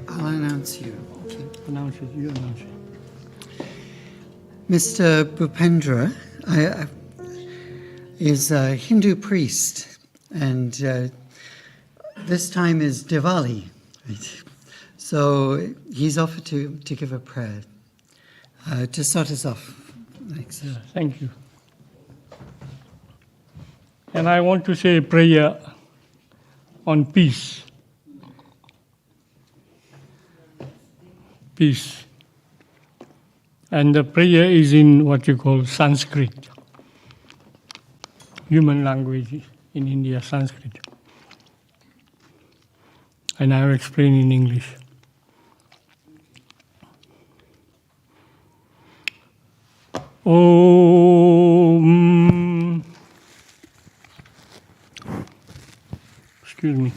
I'll announce you. Okay. Announce it, you announce it. Mr. Bhupendra is a Hindu priest, and this time is Diwali. Right? So he's offered to give a prayer to start us off. Thanks. Yeah, thank you. And I want to say a prayer on peace. Peace. And the prayer is in what you call Sanskrit. Human language in India, Sanskrit. And I will explain in English. Om. Excuse me.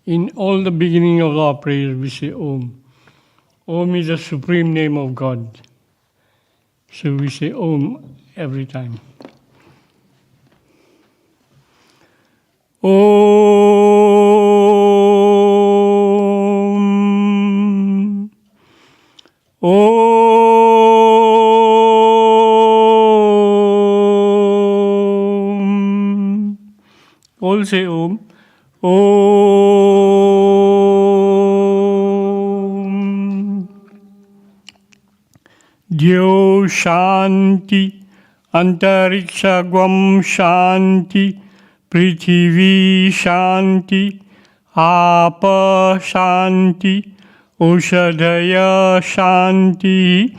In all the beginning of our prayers, we say Om. Om is the supreme name of God. So we say Om every time. Om. Om. All say Om. Om. Dio Shanti, Antariksha Gwam Shanti, Prithivi Shanti, Apa Shanti, Ushadaya Shanti,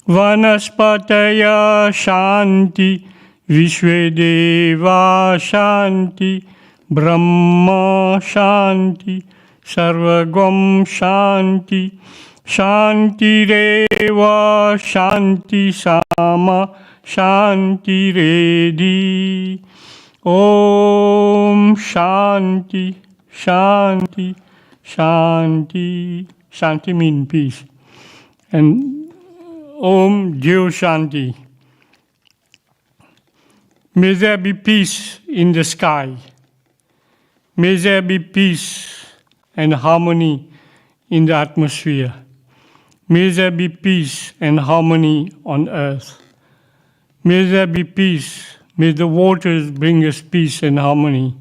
Vanaspataya Shanti, Vishvedeva Shanti, Brahma Shanti, Sarvagam Shanti, Shanti Reva Shanti Sama Shanti Redi. Om Shanti Shanti Shanti. Shanti means peace. And Om Jio Shanti. May there be peace in the sky. May there be peace and harmony in the atmosphere. May there be peace and harmony on earth. May there be peace. May the waters bring us peace and harmony.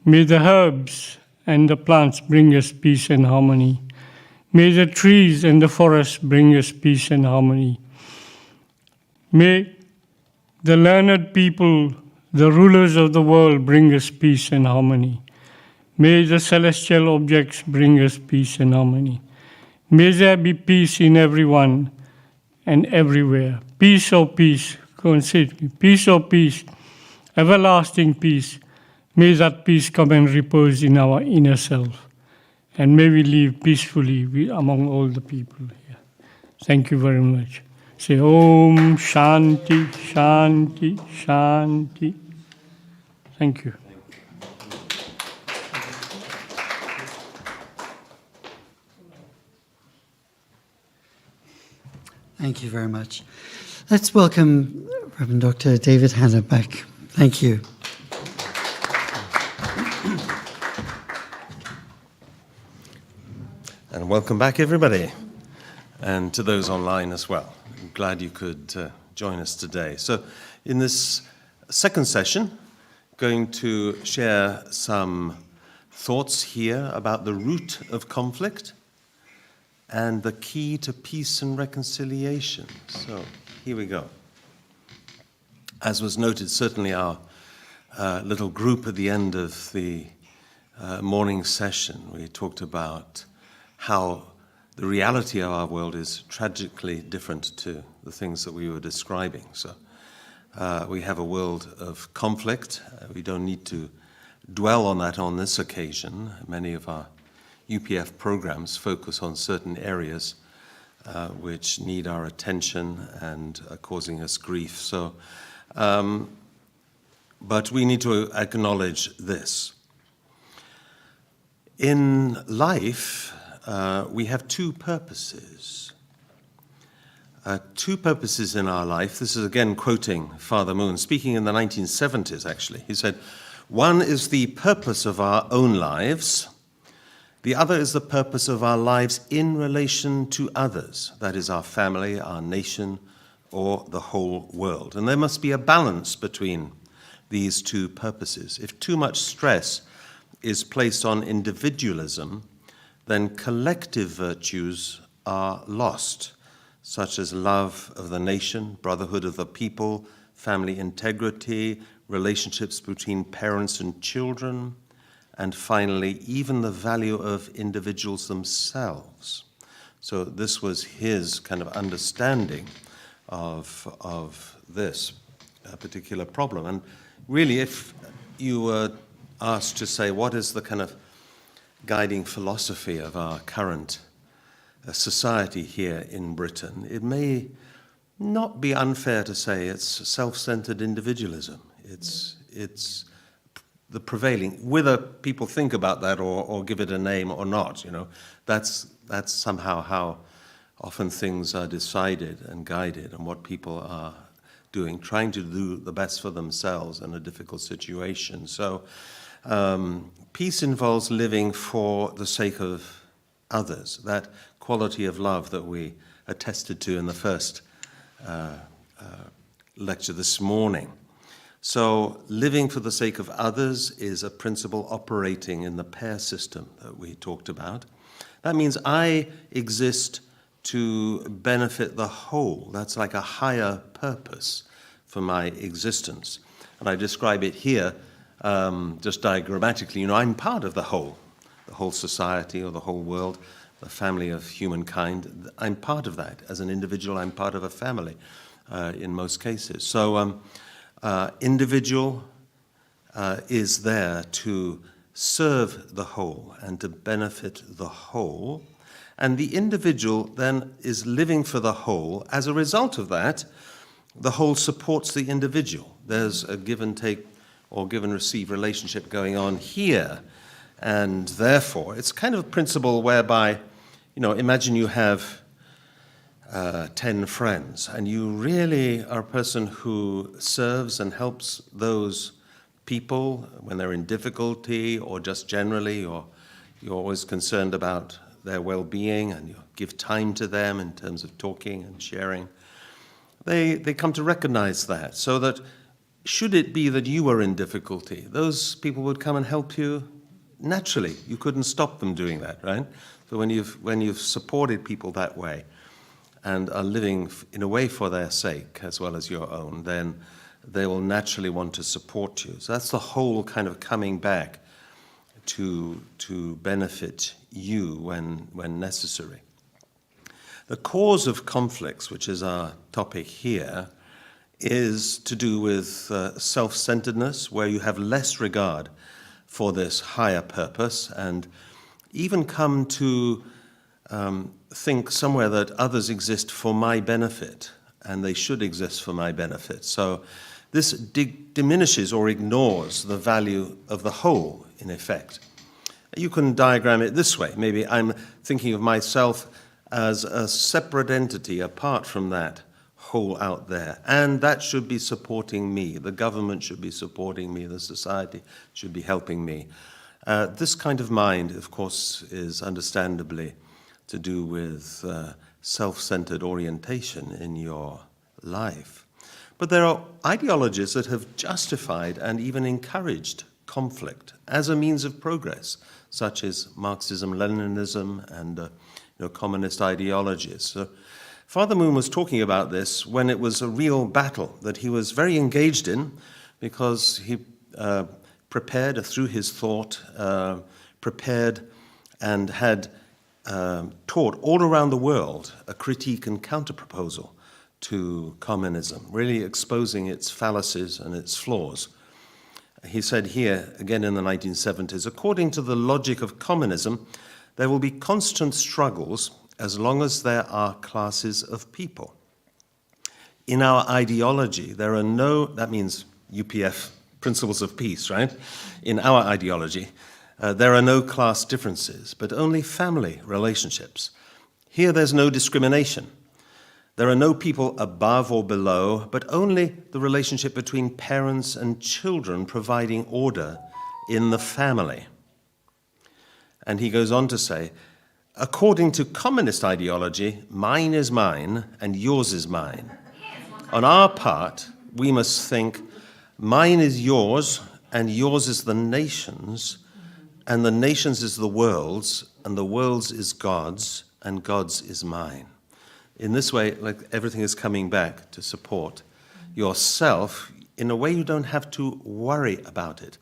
May the herbs and the plants bring us peace and harmony. May the trees and the forests bring us peace and harmony. May the learned people, the rulers of the world, bring us peace and harmony. May the celestial objects bring us peace and harmony. May there be peace in everyone and everywhere. Peace, oh peace. Go and say it. Peace, oh peace. Everlasting peace. May that peace come and repose in our inner self. And may we live peacefully among all the people here. Thank you very much. Say Om Shanti, Shanti, Shanti. Thank you. Thank you very much. Let's welcome Rev Dr. David Hanna back. Thank you. And welcome back, everybody, and to those online as well. I'm glad you could join us today. So in this second session, going to share some thoughts here about the root of conflict and the key to peace and reconciliation. So here we go. As was noted, certainly our little group at the end of the morning session, we talked about how the reality of our world is tragically different to the things that we were describing. So we have a world of conflict. We don't need to dwell on that on this occasion. Many of our UPF programs focus on certain areas which need our attention and are causing us grief. So, but we need to acknowledge this. In life, we have two purposes. Two purposes in our life. This is again quoting Father Moon, speaking in the 1970s actually. He said, one is the purpose of our own lives, The other is the purpose of our lives in relation to others, that is our family, our nation, or the whole world. And there must be a balance between these two purposes. If too much stress is placed on individualism, then collective virtues are lost, such as love of the nation, brotherhood of the people, family integrity, relationships between parents and children, and finally, even the value of individuals themselves. So this was his kind of understanding of this particular problem. And really, if you were asked to say, what is the kind of guiding philosophy of our current society here in Britain, it may not be unfair to say it's self-centered individualism. It's the prevailing, whether people think about that or give it a name or not, that's somehow how often things are decided and guided, and what people are doing, trying to do the best for themselves in a difficult situation. So peace involves living for the sake of others, that quality of love that we attested to in the first lecture this morning. So living for the sake of others is a principle operating in the pair system that we talked about. That means I exist to benefit the whole. That's like a higher purpose for my existence. And I describe it here just diagrammatically. I'm part of the whole society or the whole world, the family of humankind. I'm part of that. As an individual, I'm part of a family in most cases. So individual is there to serve the whole and to benefit the whole. And the individual then is living for the whole. As a result of that, the whole supports the individual. There's a give and take or give and receive relationship going on here. And therefore, it's kind of a principle whereby, imagine you have 10 friends, and you really are a person who serves and helps those people when they're in difficulty, or just generally, or you're always concerned about their well-being, and you give time to them in terms of talking and sharing. They come to recognize that, so that should it be that you were in difficulty, those people would come and help you naturally. You couldn't stop them doing that, right? So when you've supported people that way and are living in a way for their sake as well as your own, then they will naturally want to support you. So that's the whole kind of coming back to benefit you when necessary. The cause of conflicts, which is our topic here, is to do with self-centeredness, where you have less regard for this higher purpose, and even come to think somewhere that others exist for my benefit, and they should exist for my benefit. So this diminishes or ignores the value of the whole, in effect. You can diagram it this way. Maybe I'm thinking of myself as a separate entity apart from that whole out there, and that should be supporting me. The government should be supporting me. The society should be helping me. This kind of mind, of course, is understandably to do with self-centered orientation in your life. But there are ideologies that have justified and even encouraged conflict as a means of progress, such as Marxism, Leninism, and communist ideologies. So Father Moon was talking about this when it was a real battle that he was very engaged in, because he prepared through his thought, prepared and had taught all around the world a critique and counter-proposal to communism, really exposing its fallacies and its flaws. He said here, again in the 1970s, according to the logic of communism, there will be constant struggles as long as there are classes of people. In our ideology, there are no, that means UPF, principles of peace, right? In our ideology, there are no class differences, but only family relationships. Here there's no discrimination. There are no people above or below, but only the relationship between parents and children providing order in the family. And he goes on to say, according to communist ideology, mine is mine and yours is mine. On our part, we must think, mine is yours and yours is the nation's, and the nation's is the world's, and the world's is God's, and God's is mine. In this way, like everything is coming back to support yourself in a way you don't have to worry about it.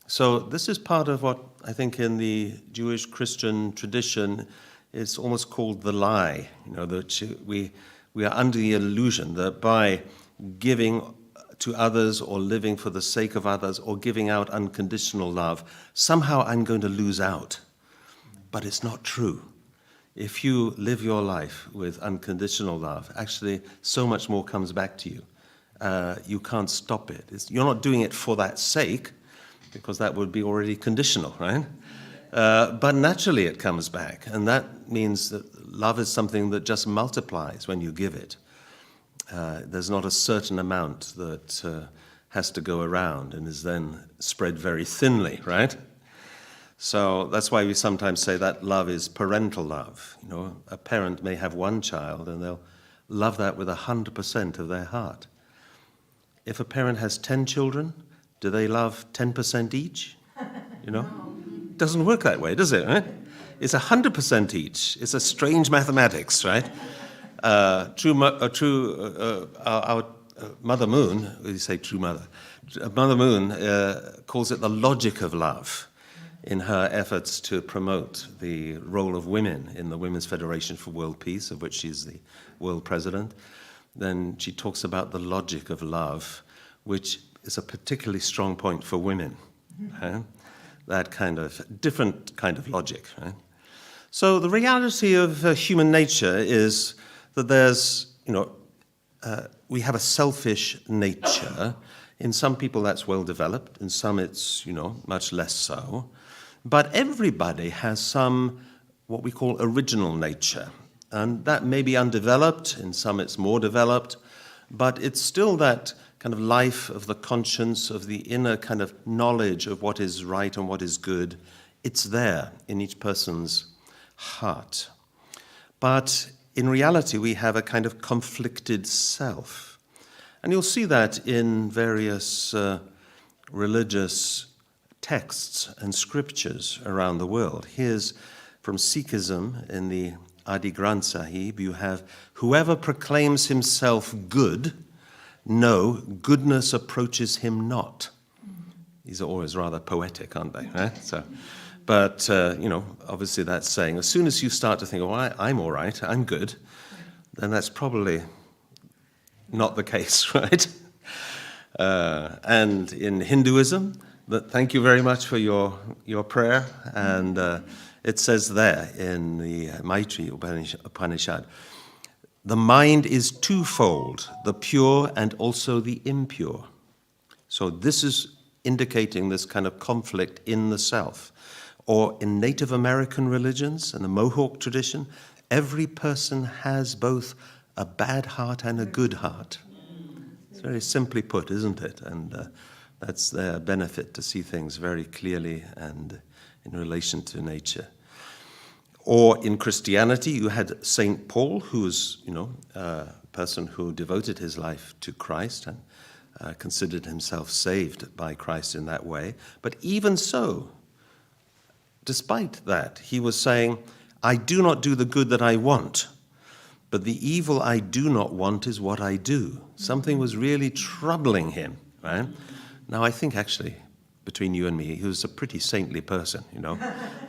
So this is part of what I think in the Jewish Christian tradition is almost called the lie. That we are under the illusion that by giving to others or living for the sake of others or giving out unconditional love, somehow I'm going to lose out. But it's not true. If you live your life with unconditional love, actually so much more comes back to you. You can't stop it. You're not doing it for that sake, because that would be already conditional, right? But naturally it comes back, and that means that love is something that just multiplies when you give it. There's not a certain amount that has to go around and is then spread very thinly, right? So that's why we sometimes say that love is parental love. A parent may have one child and they'll love that with 100% of their heart. If a parent has 10 children, do they love 10% each? It doesn't work that way, does it, right? It's 100% each. It's a strange mathematics, right? Our Mother Moon, we say true mother, Mother Moon calls it the logic of love in her efforts to promote the role of women in the Women's Federation for World Peace, of which she's the world president. Then she talks about the logic of love, which is a particularly strong point for women. Right? That kind of different kind of logic. Right? So the reality of human nature is that there's, we have a selfish nature. In some people that's well developed, in some it's, much less so. But everybody has some, what we call original nature. And that may be undeveloped, in some it's more developed, but it's still that kind of life of the conscience, of the inner kind of knowledge of what is right and what is good. It's there in each person's heart. But in reality, we have a kind of conflicted self. And you'll see that in various religious texts and scriptures around the world. Here's from Sikhism in the Adi Granth Sahib, you have, whoever proclaims himself good, no, goodness approaches him not. These are always rather poetic, aren't they? Right? But obviously that's saying, as soon as you start to think, I'm all right, I'm good, then that's probably not the case, right? And in Hinduism, thank you very much for your prayer, and it says there in the Maitri Upanishad, the mind is twofold, the pure and also the impure. So this is indicating this kind of conflict in the self. Or in Native American religions and the Mohawk tradition, every person has both a bad heart and a good heart. It's very simply put, isn't it? And that's their benefit, to see things very clearly and in relation to nature. Or in Christianity, you had St. Paul, who was, a person who devoted his life to Christ and considered himself saved by Christ in that way. But even so, despite that, he was saying, I do not do the good that I want, but the evil I do not want is what I do. Something was really troubling him, right? Now, I think actually, between you and me, he was a pretty saintly person,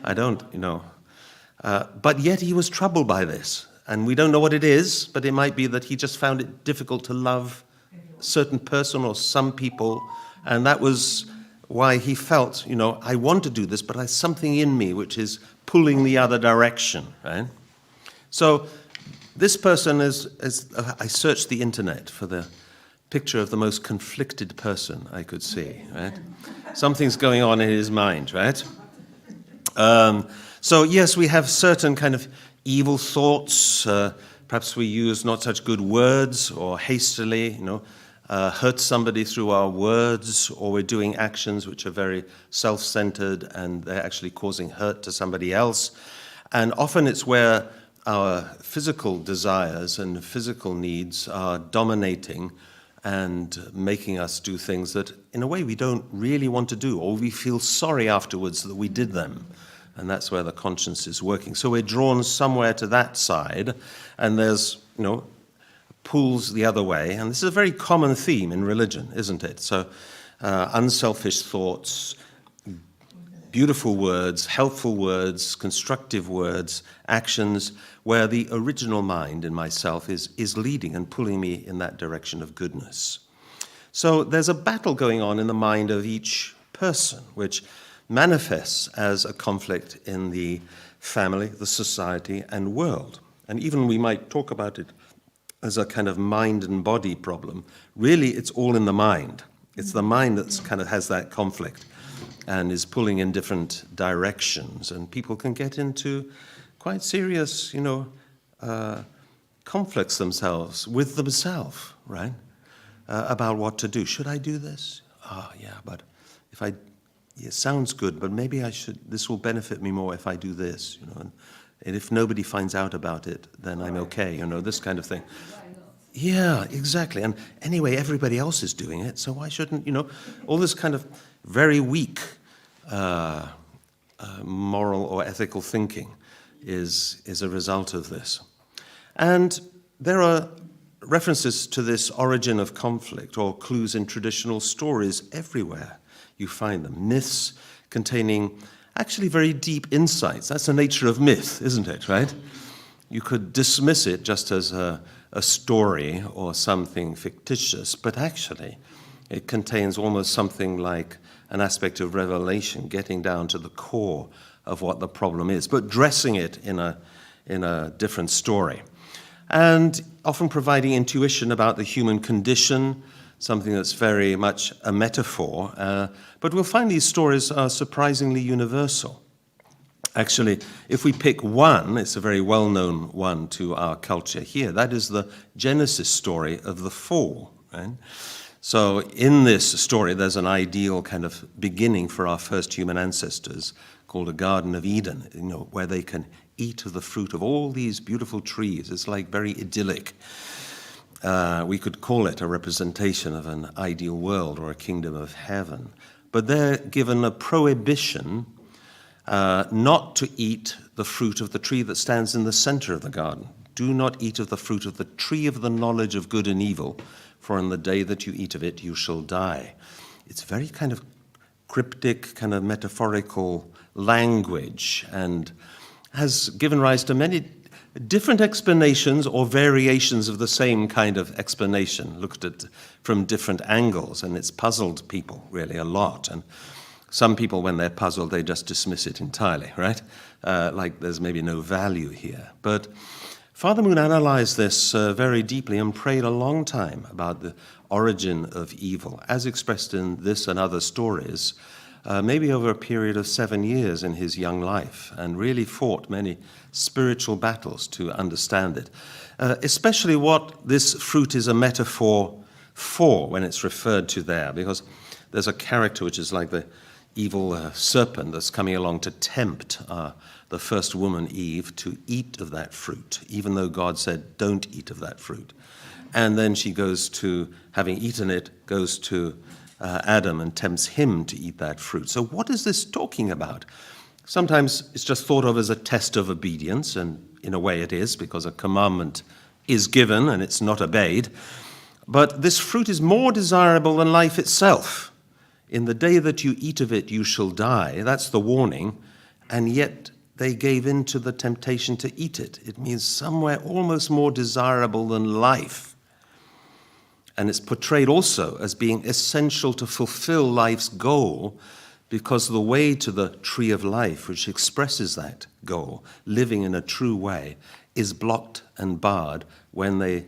I don't, but yet he was troubled by this. And we don't know what it is, but it might be that he just found it difficult to love a certain person or some people. And that was why he felt, I want to do this, but there's something in me which is pulling the other direction, right? So this person I searched the internet for the picture of the most conflicted person I could see, right? Something's going on in his mind, right? So yes, we have certain kind of evil thoughts. Perhaps we use not such good words or hastily, hurt somebody through our words, or we're doing actions which are very self-centered and they're actually causing hurt to somebody else. And often it's where our physical desires and physical needs are dominating and making us do things that, in a way, we don't really want to do, or we feel sorry afterwards that we did them. And that's where the conscience is working. So we're drawn somewhere to that side, and there's, pulls the other way. And this is a very common theme in religion, isn't it? So unselfish thoughts, beautiful words, helpful words, constructive words, actions, where the original mind in myself is leading and pulling me in that direction of goodness. So there's a battle going on in the mind of each person, which manifests as a conflict in the family, the society, and world. And even we might talk about it as a kind of mind and body problem. Really, it's all in the mind. It's the mind that kind of has that conflict and is pulling in different directions. And people can get into quite serious, conflicts themselves with themselves, right? About what to do. Should I do this? But it sounds good, but maybe this will benefit me more if I do this, and if nobody finds out about it, then I'm okay, this kind of thing. Yeah, exactly. And anyway, everybody else is doing it, so why shouldn't, all this kind of very weak moral or ethical thinking is a result of this. And there are references to this origin of conflict or clues in traditional stories everywhere. You find them. Myths containing actually very deep insights. That's the nature of myth, isn't it, right? You could dismiss it just as a story or something fictitious, but actually it contains almost something like an aspect of revelation, getting down to the core of what the problem is, but dressing it in a different story. And often providing intuition about the human condition, something that's very much a metaphor. But we'll find these stories are surprisingly universal. Actually, if we pick one, it's a very well-known one to our culture here. That is the Genesis story of the fall, right? So in this story, there's an ideal kind of beginning for our first human ancestors called a Garden of Eden, where they can eat of the fruit of all these beautiful trees. It's like very idyllic. We could call it a representation of an ideal world or a kingdom of heaven. But they're given a prohibition not to eat the fruit of the tree that stands in the center of the garden. Do not eat of the fruit of the tree of the knowledge of good and evil, for on the day that you eat of it, you shall die. It's very kind of cryptic, kind of metaphorical language, and has given rise to many different explanations or variations of the same kind of explanation, looked at from different angles, and it's puzzled people really a lot. And some people, when they're puzzled, they just dismiss it entirely, right? Like there's maybe no value here. But Father Moon analyzed this very deeply and prayed a long time about the origin of evil, as expressed in this and other stories, maybe over a period of 7 years in his young life, and really fought many spiritual battles to understand it, especially what this fruit is a metaphor for when it's referred to there, because there's a character which is like the evil serpent that's coming along to tempt the first woman, Eve, to eat of that fruit, even though God said, don't eat of that fruit. And then she goes to, having eaten it, goes to Adam and tempts him to eat that fruit. So what is this talking about? Sometimes it's just thought of as a test of obedience, and in a way it is, because a commandment is given and it's not obeyed. But this fruit is more desirable than life itself. In the day that you eat of it, you shall die. That's the warning. And yet they gave in to the temptation to eat it. It means somewhere almost more desirable than life. And it's portrayed also as being essential to fulfill life's goal, because the way to the tree of life, which expresses that goal, living in a true way, is blocked and barred when they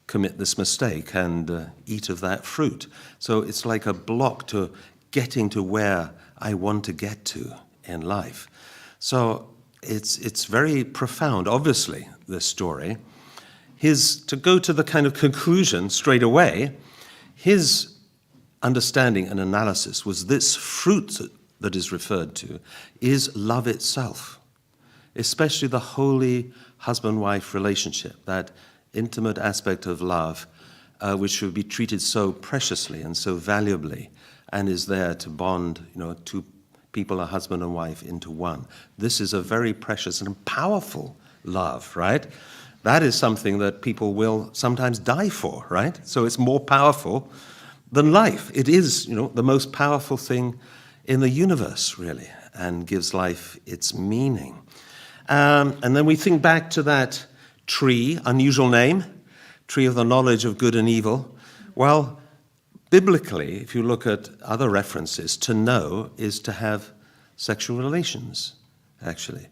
commit this mistake and eat of that fruit. So it's like a block to getting to where I want to get to in life. So it's very profound, obviously, this story. To go to the kind of conclusion straight away, his understanding and analysis was this fruit that is referred to is love itself, especially the holy husband-wife relationship, that intimate aspect of love which should be treated so preciously and so valuably and is there to bond, two people, a husband and wife, into one. This is a very precious and powerful love, right? That is something that people will sometimes die for, right? So it's more powerful than life. It is, the most powerful thing in the universe, really, and gives life its meaning. And then we think back to that tree, unusual name, tree of the knowledge of good and evil. Well, biblically, if you look at other references, to know is to have sexual relations, actually.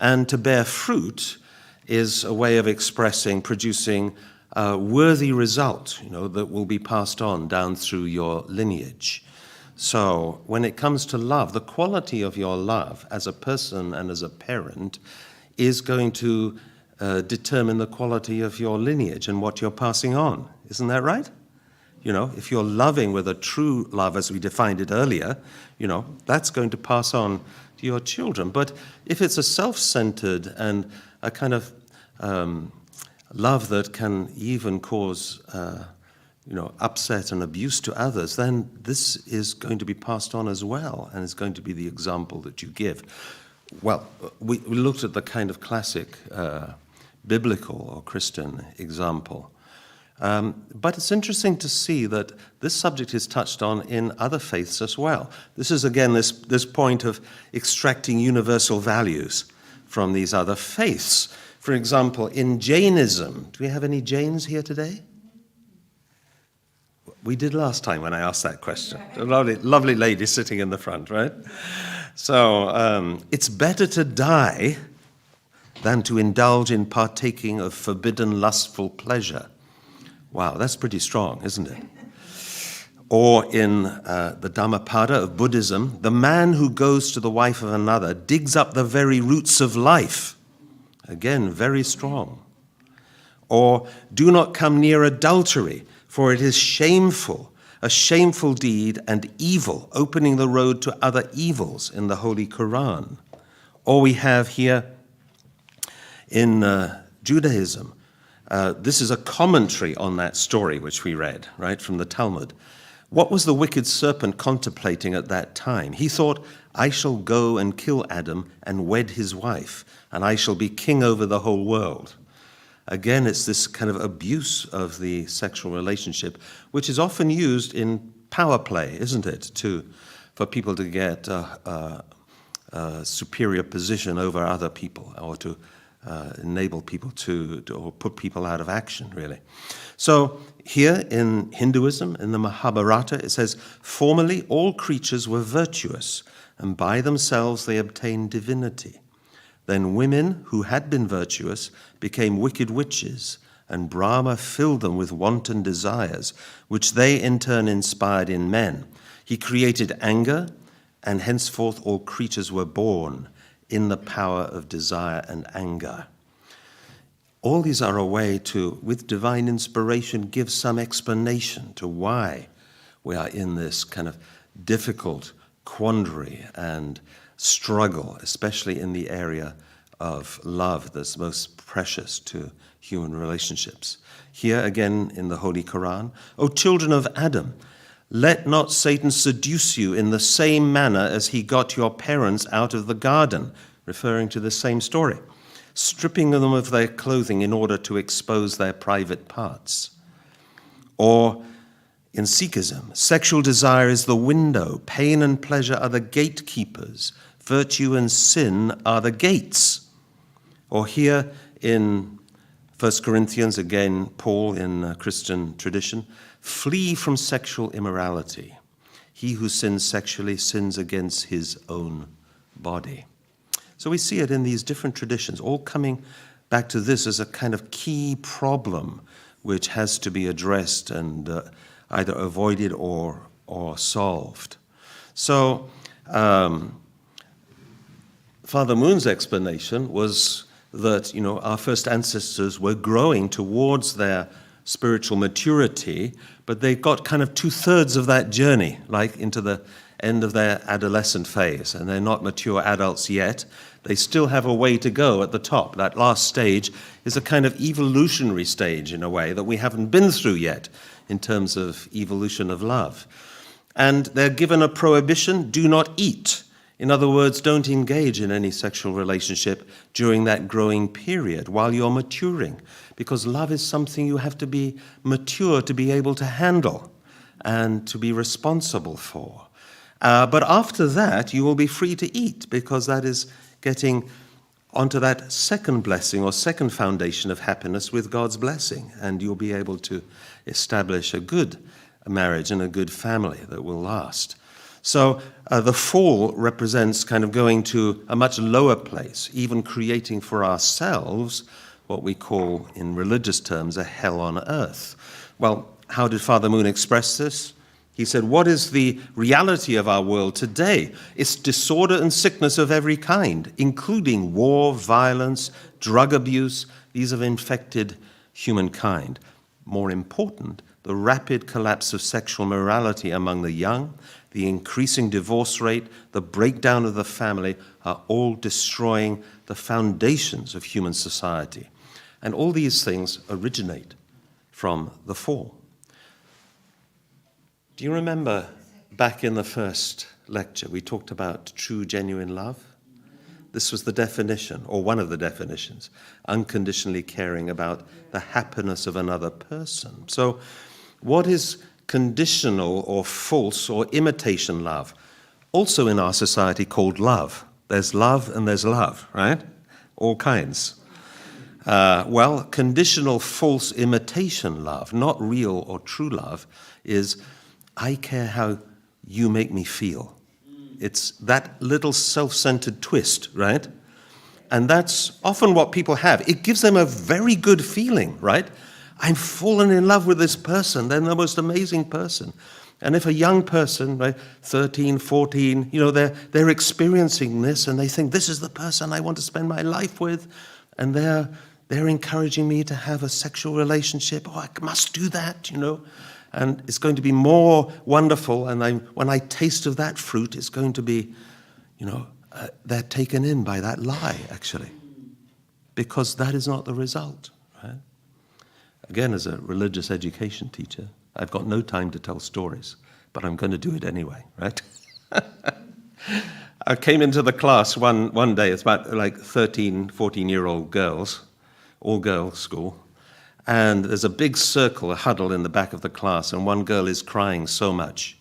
And to bear fruit is a way of expressing, producing a worthy result, that will be passed on down through your lineage. So when it comes to love, the quality of your love as a person and as a parent is going to determine the quality of your lineage and what you're passing on. Isn't that right? If you're loving with a true love, as we defined it earlier, that's going to pass on to your children. But if it's a self-centered and a kind of love that can even cause upset and abuse to others, then this is going to be passed on as well, and it's going to be the example that you give. Well, we looked at the kind of classic biblical or Christian example. But it's interesting to see that this subject is touched on in other faiths as well. This is, again, this point of extracting universal values from these other faiths. For example, in Jainism, do we have any Jains here today? We did last time when I asked that question. A lovely lady sitting in the front, right? So it's better to die than to indulge in partaking of forbidden lustful pleasure. Wow, that's pretty strong, isn't it? Or in the Dhammapada of Buddhism, the man who goes to the wife of another digs up the very roots of life. Again, very strong. Or, do not come near adultery, for it is shameful, a shameful deed and evil, opening the road to other evils in the Holy Quran. Or we have here in Judaism, this is a commentary on that story which we read, right, from the Talmud. What was the wicked serpent contemplating at that time? He thought, I shall go and kill Adam and wed his wife, and I shall be king over the whole world. Again, it's this kind of abuse of the sexual relationship, which is often used in power play, isn't it, for people to get a superior position over other people, or to enable people or put people out of action, really. So here in Hinduism, in the Mahabharata, it says, formerly all creatures were virtuous, and by themselves they obtained divinity. Then women who had been virtuous became wicked witches, and Brahma filled them with wanton desires, which they in turn inspired in men. He created anger, and henceforth all creatures were born in the power of desire and anger. All these are a way to, with divine inspiration, give some explanation to why we are in this kind of difficult quandary and struggle, especially in the area of love that's most precious to human relationships. Here again in the Holy Quran, O children of Adam, let not Satan seduce you in the same manner as he got your parents out of the garden, referring to the same story, stripping them of their clothing in order to expose their private parts. Or in Sikhism, sexual desire is the window, pain and pleasure are the gatekeepers, virtue and sin are the gates. Or here in 1 Corinthians, again, Paul in Christian tradition, flee from sexual immorality. He who sins sexually sins against his own body. So we see it in these different traditions, all coming back to this as a kind of key problem which has to be addressed and either avoided or solved. So Father Moon's explanation was that, our first ancestors were growing towards their spiritual maturity, but they've got kind of 2/3 of that journey, like into the end of their adolescent phase, and they're not mature adults yet. They still have a way to go at the top. That last stage is a kind of evolutionary stage in a way that we haven't been through yet in terms of evolution of love. And they're given a prohibition, do not eat. In other words, don't engage in any sexual relationship during that growing period while you're maturing, because love is something you have to be mature to be able to handle and to be responsible for. But after that, you will be free to eat, because that is getting onto that second blessing or second foundation of happiness with God's blessing, and you'll be able to establish a good marriage and a good family that will last. So the fall represents kind of going to a much lower place, even creating for ourselves what we call in religious terms a hell on earth. Well, how did Father Moon express this? He said, what is the reality of our world today? It's disorder and sickness of every kind, including war, violence, drug abuse. These have infected humankind. More important, the rapid collapse of sexual morality among the young, the increasing divorce rate, the breakdown of the family are all destroying the foundations of human society. And all these things originate from the fall. Do you remember back in the first lecture we talked about true, genuine love? This was the definition, or one of the definitions, unconditionally caring about the happiness of another person. So what is conditional or false or imitation love? Also in our society called love. There's love and there's love, right? All kinds. Well, conditional, false, imitation love, not real or true love, is I care how you make me feel. It's that little self-centered twist, right? And that's often what people have. It gives them a very good feeling, right? I'm fallen in love with this person. They're the most amazing person. And if a young person, right, 13, 14, they're experiencing this and they think this is the person I want to spend my life with, and they're encouraging me to have a sexual relationship. Oh, I must do that, And it's going to be more wonderful, and when I taste of that fruit, it's going to be, they're taken in by that lie, actually, because that is not the result, right? Again, as a religious education teacher, I've got no time to tell stories, but I'm going to do it anyway, right? I came into the class one day, it's about like 13, 14-year-old girls, all girls school, and there's a big circle, a huddle in the back of the class, and one girl is crying so much.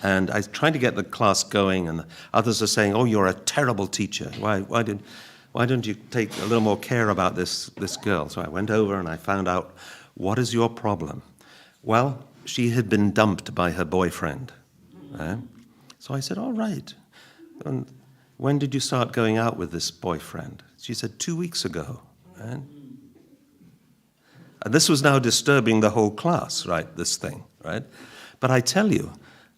And I was trying to get the class going, and others are saying, oh, you're a terrible teacher. Why don't you take a little more care about this girl? So I went over and I found out, what is your problem? Well, she had been dumped by her boyfriend. Right? So I said, all right. And when did you start going out with this boyfriend? She said, 2 weeks ago. Right? And this was now disturbing the whole class, right, this thing, right? But I tell you,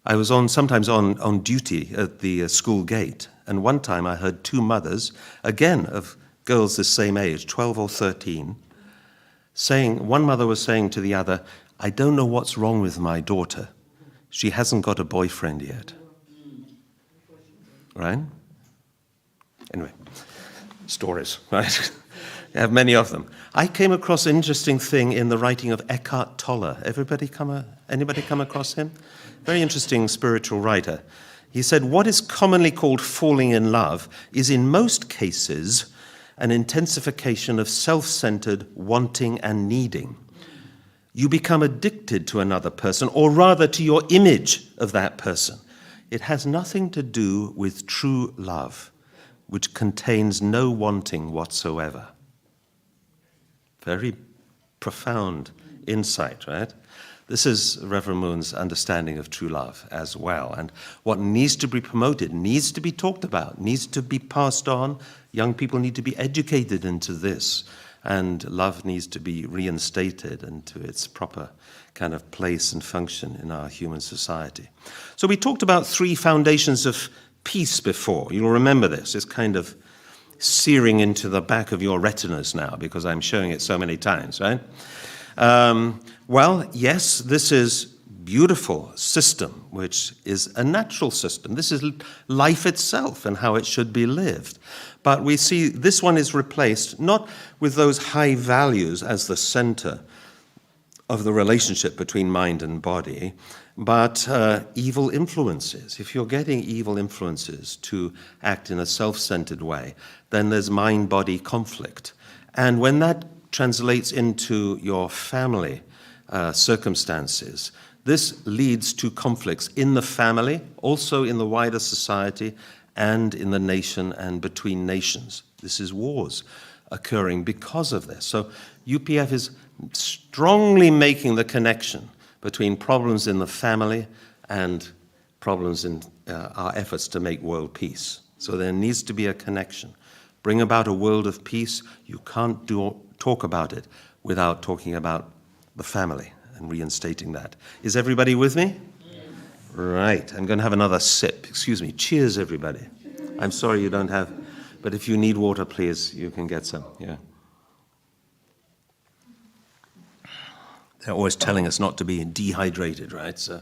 I was sometimes on duty at the school gate, and one time I heard two mothers, again of girls the same age, 12 or 13, one mother was saying to the other, I don't know what's wrong with my daughter. She hasn't got a boyfriend yet. Right? Anyway, stories, right? I have many of them. I came across an interesting thing in the writing of Eckhart Tolle. Anybody come across him? Very interesting spiritual writer. He said, what is commonly called falling in love is in most cases an intensification of self-centered wanting and needing. You become addicted to another person, or rather to your image of that person. It has nothing to do with true love, which contains no wanting whatsoever. Very profound insight, right? This is Reverend Moon's understanding of true love as well. And what needs to be promoted, needs to be talked about, needs to be passed on. Young people need to be educated into this. And love needs to be reinstated into its proper kind of place and function in our human society. So we talked about 3 foundations of peace before. You'll remember this. It's kind of searing into the back of your retinas now because I'm showing it so many times, right? Well, yes, this is beautiful system, which is a natural system. This is life itself and how it should be lived. But we see this one is replaced not with those high values as the center of the relationship between mind and body, but evil influences. If you're getting evil influences to act in a self-centered way, then there's mind-body conflict. And when that translates into your family circumstances, this leads to conflicts in the family, also in the wider society, and in the nation and between nations. This is wars occurring because of this. So UPF is strongly making the connection between problems in the family and problems in our efforts to make world peace. So there needs to be a connection. Bring about a world of peace. You can't talk about it without talking about the family and reinstating that. Is everybody with me? Yes. Right. I'm going to have another sip. Excuse me. Cheers, everybody. I'm sorry you don't have, but if you need water, please, you can get some. Yeah. They're always telling us not to be dehydrated, right? So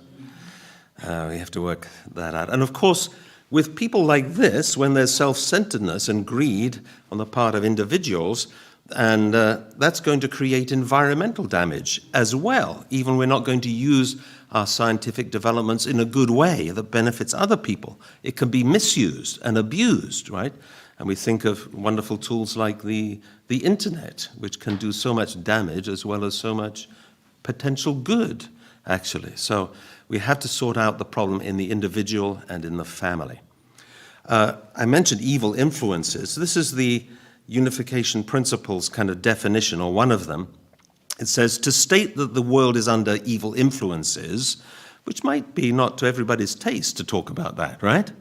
we have to work that out. And of course, with people like this, when there's self-centeredness and greed on the part of individuals, and that's going to create environmental damage as well. Even we're not going to use our scientific developments in a good way that benefits other people. It can be misused and abused, right? And we think of wonderful tools like the internet, which can do so much damage as well as so much potential good, actually. So we have to sort out the problem in the individual and in the family. I mentioned evil influences. This is the unification principles kind of definition, or one of them. It says, to state that the world is under evil influences, which might be not to everybody's taste to talk about that, right?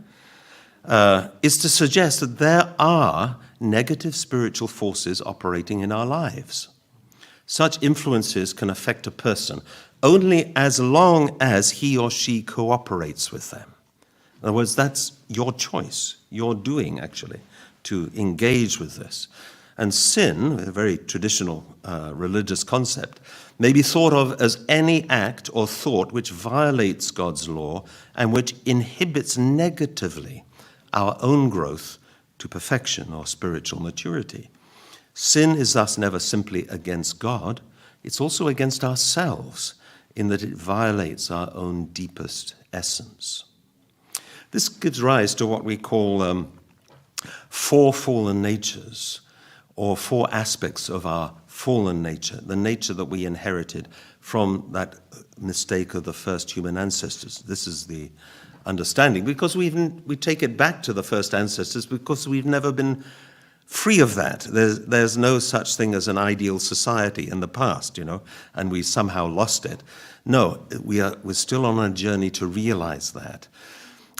Is to suggest that there are negative spiritual forces operating in our lives. Such influences can affect a person only as long as he or she cooperates with them. In other words, that's your choice, your doing, actually, to engage with this. And sin, a very traditional religious concept, may be thought of as any act or thought which violates God's law and which inhibits negatively our own growth to perfection or spiritual maturity. Sin is thus never simply against God, it's also against ourselves in that it violates our own deepest essence. This gives rise to what we call four fallen natures, or four aspects of our fallen nature, the nature that we inherited from that mistake of the first human ancestors. This is the understanding, because we take it back to the first ancestors because we've never been free of that. There's no such thing as an ideal society in the past, and we somehow lost it. No, we're still on a journey to realize that.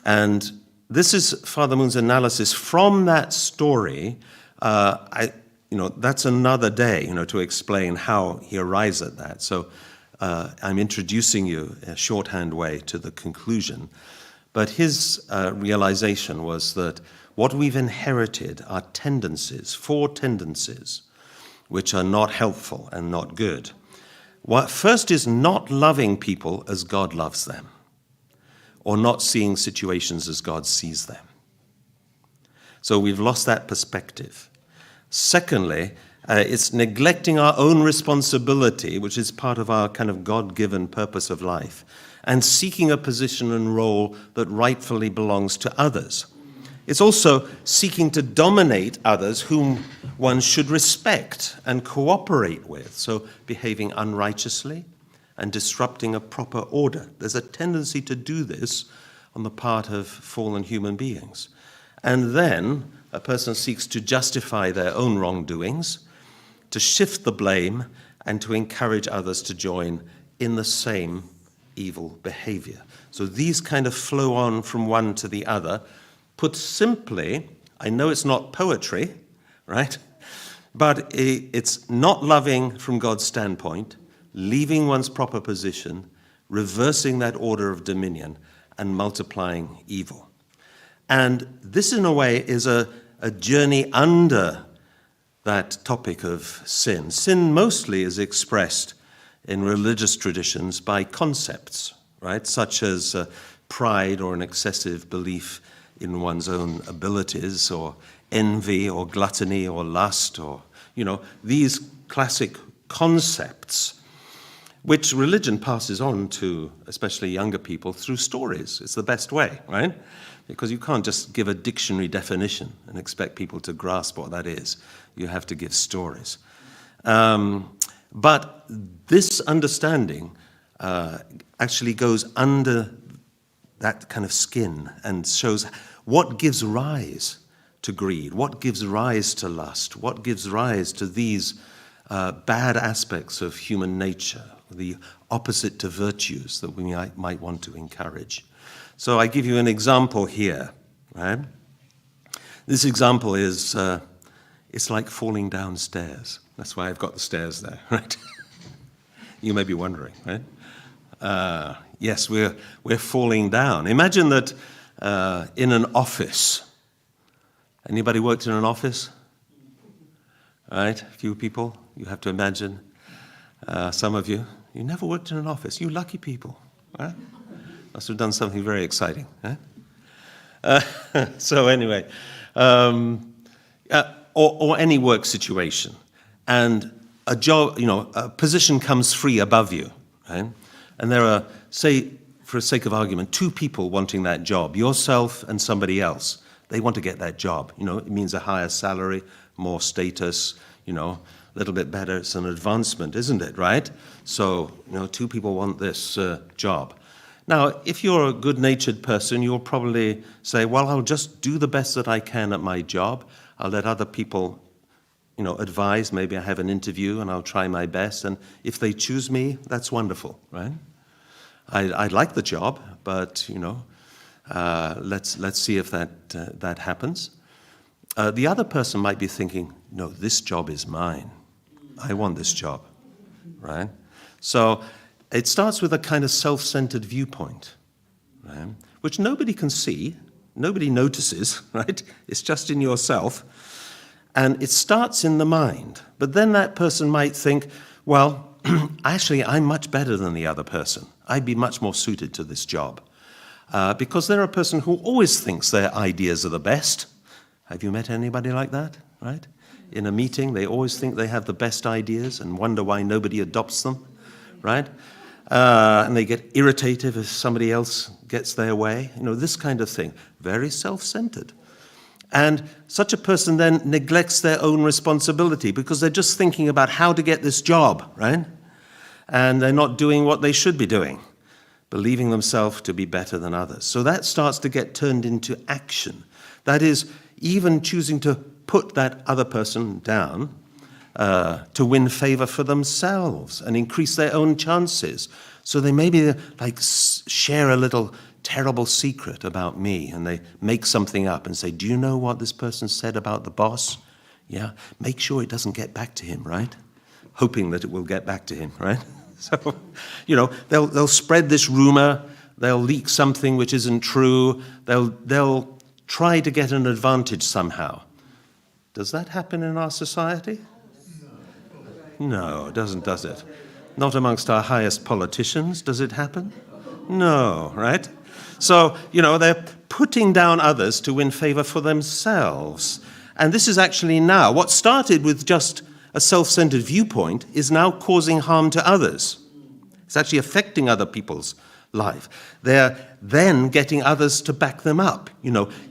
And this is Father Moon's analysis from that story. That's another day, to explain how he arrives at that. So I'm introducing you in a shorthand way to the conclusion. But his realization was that what we've inherited are tendencies, four tendencies, which are not helpful and not good. First is not loving people as God loves them, or not seeing situations as God sees them. So we've lost that perspective. Secondly, it's neglecting our own responsibility, which is part of our kind of God-given purpose of life, and seeking a position and role that rightfully belongs to others. It's also seeking to dominate others whom one should respect and cooperate with, so behaving unrighteously and disrupting a proper order. There's a tendency to do this on the part of fallen human beings. And then a person seeks to justify their own wrongdoings, to shift the blame, and to encourage others to join in the same evil behavior. So these kind of flow on from one to the other. Put simply, I know it's not poetry, right? But it's not loving from God's standpoint, leaving one's proper position, reversing that order of dominion, and multiplying evil. And this, in a way, is a journey under that topic of sin. Sin mostly is expressed in religious traditions by concepts, right? Such as pride or an excessive belief in one's own abilities, or envy or gluttony or lust, or, these classic concepts which religion passes on to especially younger people through stories. It's the best way, right? Because you can't just give a dictionary definition and expect people to grasp what that is. You have to give stories. But this understanding actually goes under that kind of skin and shows what gives rise to greed, what gives rise to lust, what gives rise to these bad aspects of human nature, the opposite to virtues that we might want to encourage. So I give you an example here, right? This example is, it's like falling downstairs. That's why I've got the stairs there, right? You may be wondering, right? Yes, we're falling down. Imagine that in an office. Anybody worked in an office? Right, a few people, you have to imagine. Some of you never worked in an office. You lucky people, right? Must have done something very exciting. Huh? So anyway, or any work situation, and a job, a position comes free above you, right? And there are, say, for the sake of argument, two people wanting that job, yourself and somebody else. They want to get that job. It means a higher salary, more status, a little bit better. It's an advancement, isn't it, right? So, two people want this job. Now, if you're a good-natured person, you'll probably say, well, I'll just do the best that I can at my job. I'll let other people, advise. Maybe I have an interview and I'll try my best. And if they choose me, that's wonderful, right? I like the job, but, let's see if that happens. The other person might be thinking, no, this job is mine. I want this job, right? So it starts with a kind of self-centered viewpoint, right? Which nobody can see, nobody notices, right? It's just in yourself. And it starts in the mind. But then that person might think, well, actually, I'm much better than the other person. I'd be much more suited to this job. Because they're a person who always thinks their ideas are the best. Have you met anybody like that, right? In a meeting, they always think they have the best ideas and wonder why nobody adopts them, right? And they get irritated if somebody else gets their way. This kind of thing. Very self-centered. And such a person then neglects their own responsibility because they're just thinking about how to get this job, right? And they're not doing what they should be doing, believing themselves to be better than others. So that starts to get turned into action. That is, even choosing to put that other person down to win favor for themselves and increase their own chances. So they maybe share a little terrible secret about me, and they make something up and say, do you know what this person said about the boss? Yeah, make sure it doesn't get back to him, right? Hoping that it will get back to him, right? So, they'll spread this rumor, they'll leak something which isn't true, they'll try to get an advantage somehow. Does that happen in our society? No, it doesn't, does it? Not amongst our highest politicians, does it happen? No, right? So, they're putting down others to win favor for themselves. And this is actually now, what started with just a self-centered viewpoint is now causing harm to others. It's actually affecting other people's life. They're then getting others to back them up.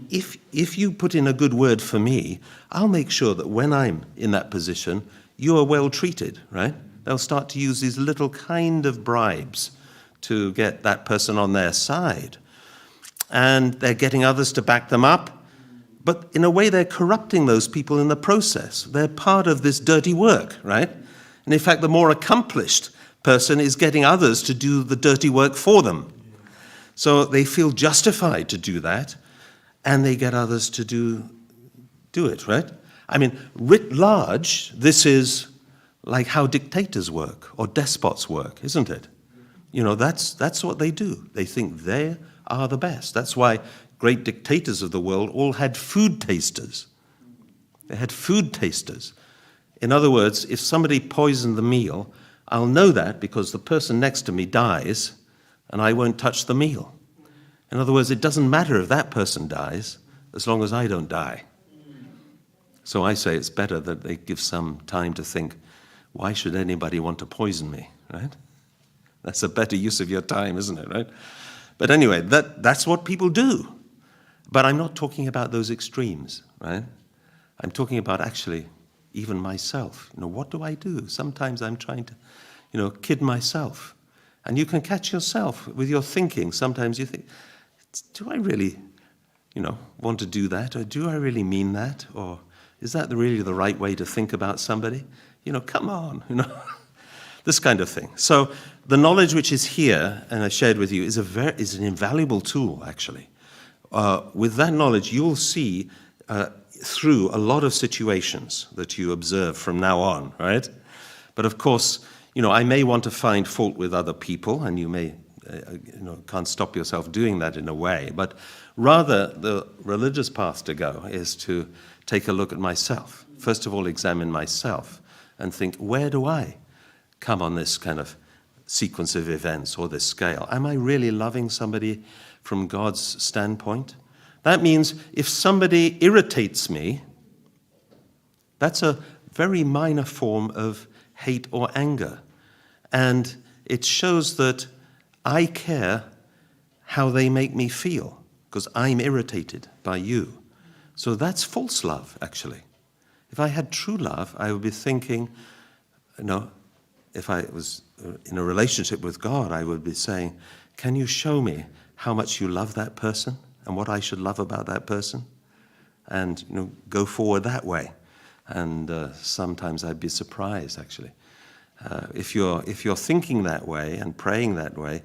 If you put in a good word for me, I'll make sure that when I'm in that position, you are well treated, right? They'll start to use these little kind of bribes to get that person on their side. And they're getting others to back them up. But in a way, they're corrupting those people in the process. They're part of this dirty work, right? And in fact, the more accomplished person is getting others to do the dirty work for them. So they feel justified to do that, and they get others to do it, right? I mean, writ large, this is like how dictators work or despots work, isn't it? That's what they do. They think they are the best. That's why great dictators of the world all had food tasters. They had food tasters. In other words, if somebody poisoned the meal, I'll know that because the person next to me dies and I won't touch the meal. In other words, it doesn't matter if that person dies as long as I don't die. So I say it's better that they give some time to think, why should anybody want to poison me, right? That's a better use of your time, isn't it, right? But anyway, that's what people do. But I'm not talking about those extremes, right? I'm talking about actually even myself. What do I do? Sometimes I'm trying to, kid myself. And you can catch yourself with your thinking. Sometimes you think, do I really, want to do that? Or do I really mean that? Or is that really the right way to think about somebody? Come on, this kind of thing. So the knowledge which is here, and I shared with you, is an invaluable tool, actually. With that knowledge, you'll see through a lot of situations that you observe from now on, right? But of course, I may want to find fault with other people, and you may, can't stop yourself doing that in a way. But rather, the religious path to go is to take a look at myself. First of all, examine myself and think, where do I come on this kind of sequence of events or this scale? Am I really loving somebody from God's standpoint? That means if somebody irritates me, that's a very minor form of hate or anger. And it shows that I care how they make me feel because I'm irritated by you. So that's false love, actually. If I had true love, I would be thinking, if I was in a relationship with God, I would be saying, can you show me how much you love that person and what I should love about that person? And, go forward that way. And sometimes I'd be surprised, actually. If you're thinking that way and praying that way,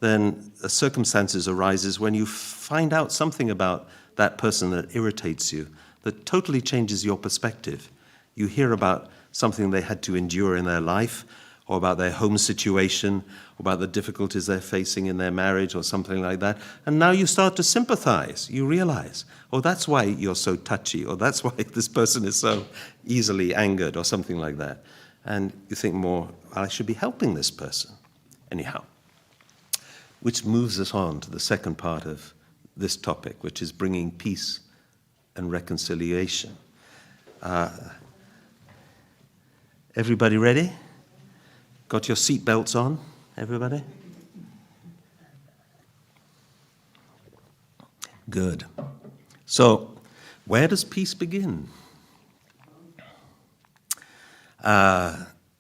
then circumstances arises when you find out something about that person that irritates you, that totally changes your perspective. You hear about something they had to endure in their life, or about their home situation, or about the difficulties they're facing in their marriage, or something like that. And now you start to sympathize. You realize, that's why you're so touchy, or that's why this person is so easily angered, or something like that. And you think more, I should be helping this person. Anyhow, which moves us on to the second part of this topic, which is bringing peace and reconciliation. Everybody ready? Got your seatbelts on, everybody? Good. So, where does peace begin?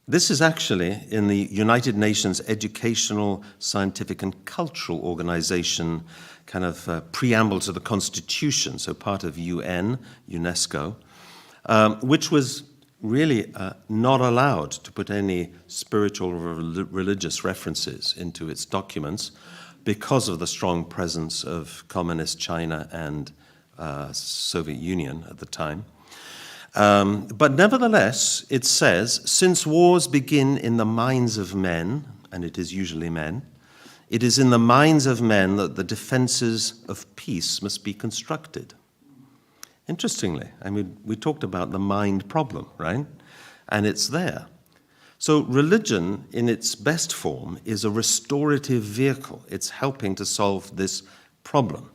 This is actually in the United Nations Educational, Scientific and Cultural Organization kind of preamble to the Constitution, so part of UNESCO, which was really not allowed to put any spiritual or religious references into its documents because of the strong presence of communist China and Soviet Union at the time. But nevertheless, it says, since wars begin in the minds of men, and it is usually men, it is in the minds of men that the defenses of peace must be constructed. Interestingly, we talked about the mind problem, right? And it's there. So religion, in its best form, is a restorative vehicle. It's helping to solve this problem.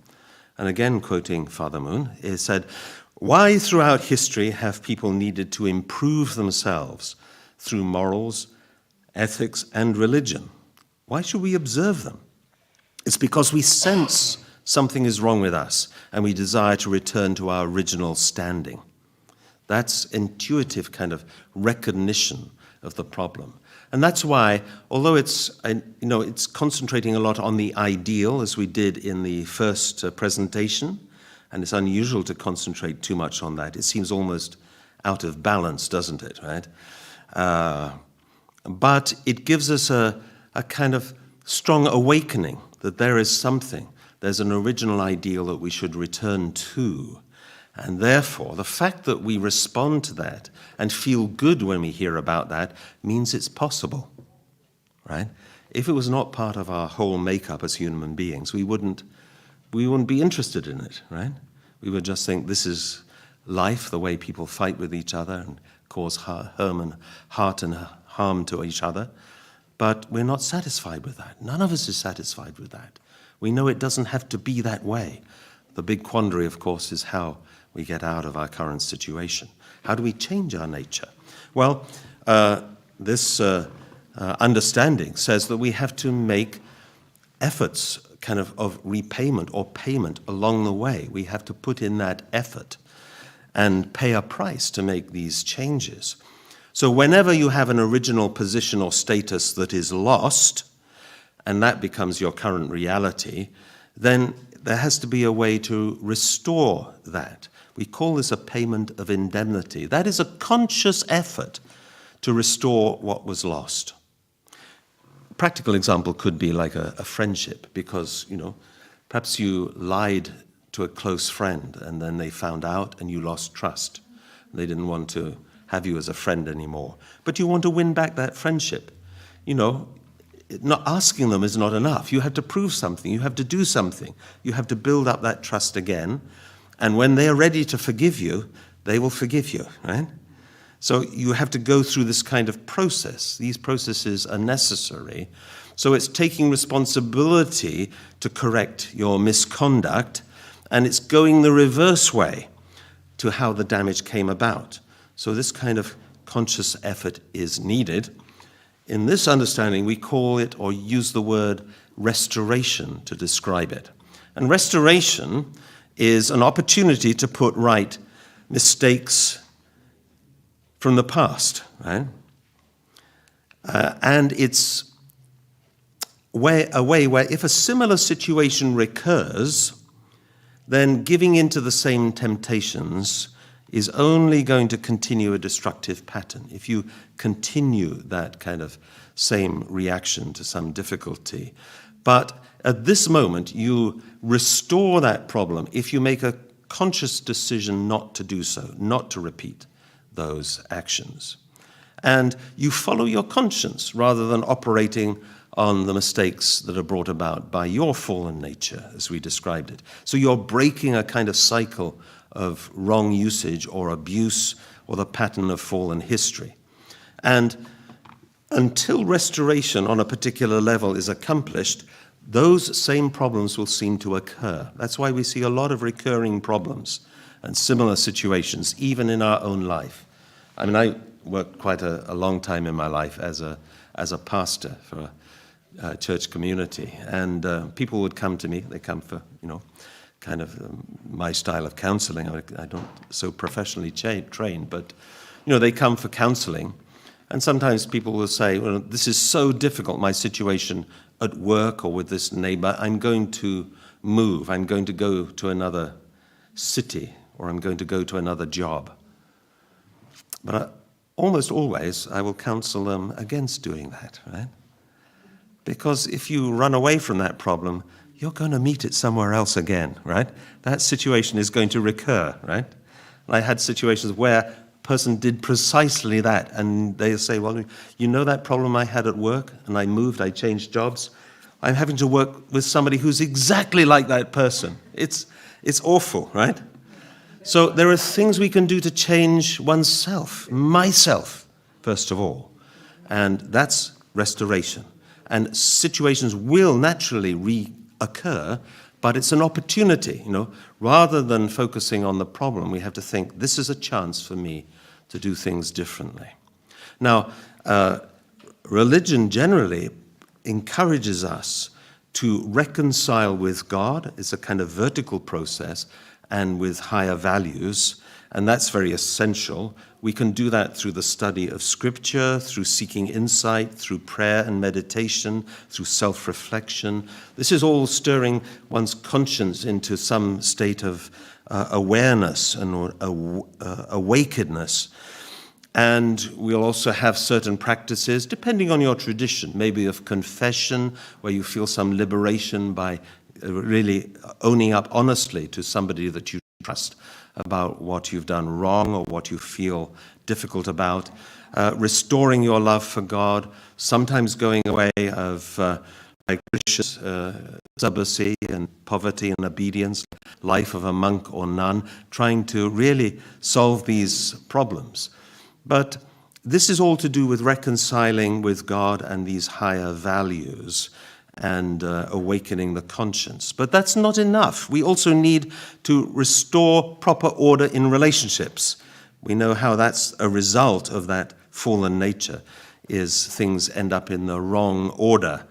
And again, quoting Father Moon, he said, why throughout history have people needed to improve themselves through morals, ethics, and religion? Why should we observe them? It's because we sense something is wrong with us and we desire to return to our original standing. That's intuitive kind of recognition of the problem. And that's why, although it's concentrating a lot on the ideal, as we did in the first presentation, and it's unusual to concentrate too much on that. It seems almost out of balance, doesn't it, right? But it gives us a kind of strong awakening that there is something, there's an original ideal that we should return to. And therefore, the fact that we respond to that and feel good when we hear about that means it's possible, right? If it was not part of our whole makeup as human beings, we wouldn't be interested in it, right? We would just think this is life, the way people fight with each other and cause harm and harm to each other, but we're not satisfied with that. None of us is satisfied with that. We know it doesn't have to be that way. The big quandary, of course, is how we get out of our current situation. How do we change our nature? Well, this understanding says that we have to make efforts kind of repayment or payment along the way. We have to put in that effort and pay a price to make these changes. So whenever you have an original position or status that is lost, and that becomes your current reality, then there has to be a way to restore that. We call this a payment of indemnity. That is a conscious effort to restore what was lost. A practical example could be like a friendship, because, perhaps you lied to a close friend and then they found out and you lost trust. They didn't want to have you as a friend anymore. But you want to win back that friendship. Not asking them is not enough. You have to prove something. You have to do something. You have to build up that trust again. And when they're ready to forgive you, they will forgive you, right? So you have to go through this kind of process. These processes are necessary. So it's taking responsibility to correct your misconduct, and it's going the reverse way to how the damage came about. So this kind of conscious effort is needed. In this understanding, we call it, or use the word, restoration to describe it. And restoration is an opportunity to put right mistakes from the past, right? And it's a way where if a similar situation recurs, then giving into the same temptations is only going to continue a destructive pattern. If you continue that kind of same reaction to some difficulty. But at this moment, you restore that problem if you make a conscious decision not to do so, not to repeat those actions. And you follow your conscience rather than operating on the mistakes that are brought about by your fallen nature, as we described it. So you're breaking a kind of cycle of wrong usage or abuse or the pattern of fallen history. And until restoration on a particular level is accomplished, those same problems will seem to occur. That's why we see a lot of recurring problems and similar situations, even in our own life. I mean, I worked quite a long time in my life as a pastor for a church community, and people would come to me. They come for, kind of my style of counseling. I don't so professionally trained, but, they come for counseling. And sometimes people will say, well, this is so difficult, my situation at work or with this neighbor. I'm going to move. I'm going to go to another city, or I'm going to go to another job. But almost always I will counsel them against doing that, right? Because if you run away from that problem, you're going to meet it somewhere else again, right? That situation is going to recur, right? And I had situations where a person did precisely that, and they say, well, that problem I had at work, and I moved, I changed jobs. I'm having to work with somebody who's exactly like that person. It's awful, right? So there are things we can do to change oneself, myself, first of all. And that's restoration. And situations will naturally reoccur, but it's an opportunity, Rather than focusing on the problem, we have to think, this is a chance for me to do things differently. Now, religion generally encourages us to reconcile with God. It's a kind of vertical process, and with higher values, and that's very essential. We can do that through the study of Scripture, through seeking insight, through prayer and meditation, through self-reflection. This is all stirring one's conscience into some state of awareness and awakenedness. And we'll also have certain practices, depending on your tradition, maybe of confession, where you feel some liberation by really owning up honestly to somebody that you trust about what you've done wrong or what you feel difficult about, restoring your love for God, sometimes going away of gracious celibacy and poverty and obedience, life of a monk or nun, trying to really solve these problems. But this is all to do with reconciling with God and these higher values and awakening the conscience. But that's not enough. We also need to restore proper order in relationships. We know how that's a result of that fallen nature, is things end up in the wrong order,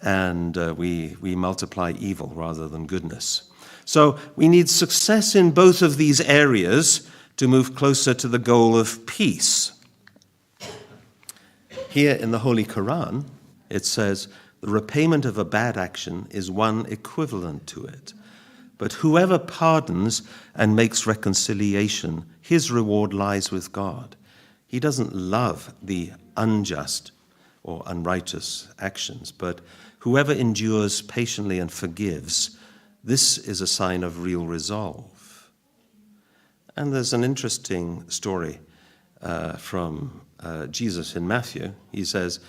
and we multiply evil rather than goodness. So we need success in both of these areas to move closer to the goal of peace. Here in the Holy Quran, it says, the repayment of a bad action is one equivalent to it. But whoever pardons and makes reconciliation, his reward lies with God. He doesn't love the unjust or unrighteous actions, but whoever endures patiently and forgives, this is a sign of real resolve. And there's an interesting story from Jesus in Matthew. He says,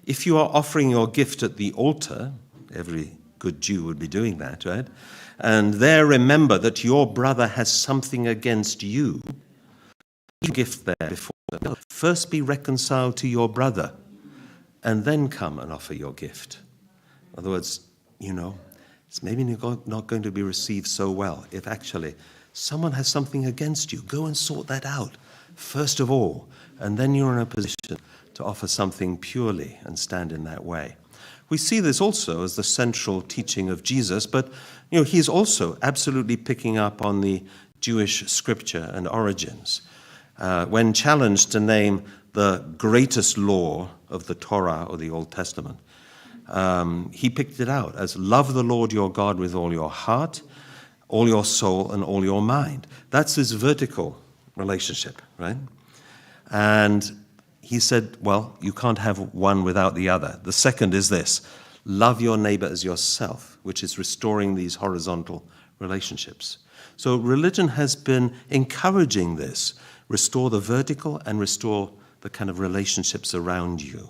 if you are offering your gift at the altar, every good Jew would be doing that, right? And there remember that your brother has something against you. Your gift there before. First be reconciled to your brother, and then come and offer your gift. In other words, it's maybe not going to be received so well if actually someone has something against you. Go and sort that out first of all, and then you're in a position to offer something purely and stand in that way. We see this also as the central teaching of Jesus, but he's also absolutely picking up on the Jewish scripture and origins. When challenged to name the greatest law of the Torah or the Old Testament, he picked it out as love the Lord your God with all your heart, all your soul, and all your mind. That's this vertical relationship, right? And he said, well, you can't have one without the other. The second is this: love your neighbor as yourself, which is restoring these horizontal relationships. So religion has been encouraging this. Restore the vertical and restore the kind of relationships around you.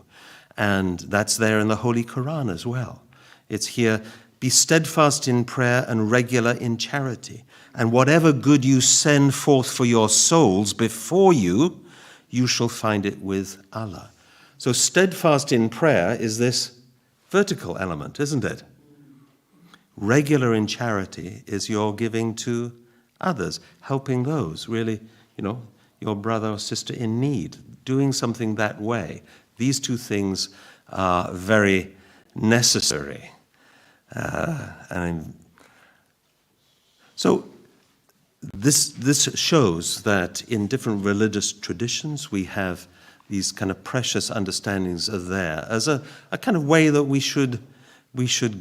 And that's there in the Holy Quran as well. It's here, be steadfast in prayer and regular in charity. And whatever good you send forth for your souls before you, you shall find it with Allah. So steadfast in prayer is this vertical element, isn't it? Regular in charity is your giving to others, helping those, really, your brother or sister in need, doing something that way. These two things are very necessary. So this shows that in different religious traditions we have these kind of precious understandings are there as a kind of way that we should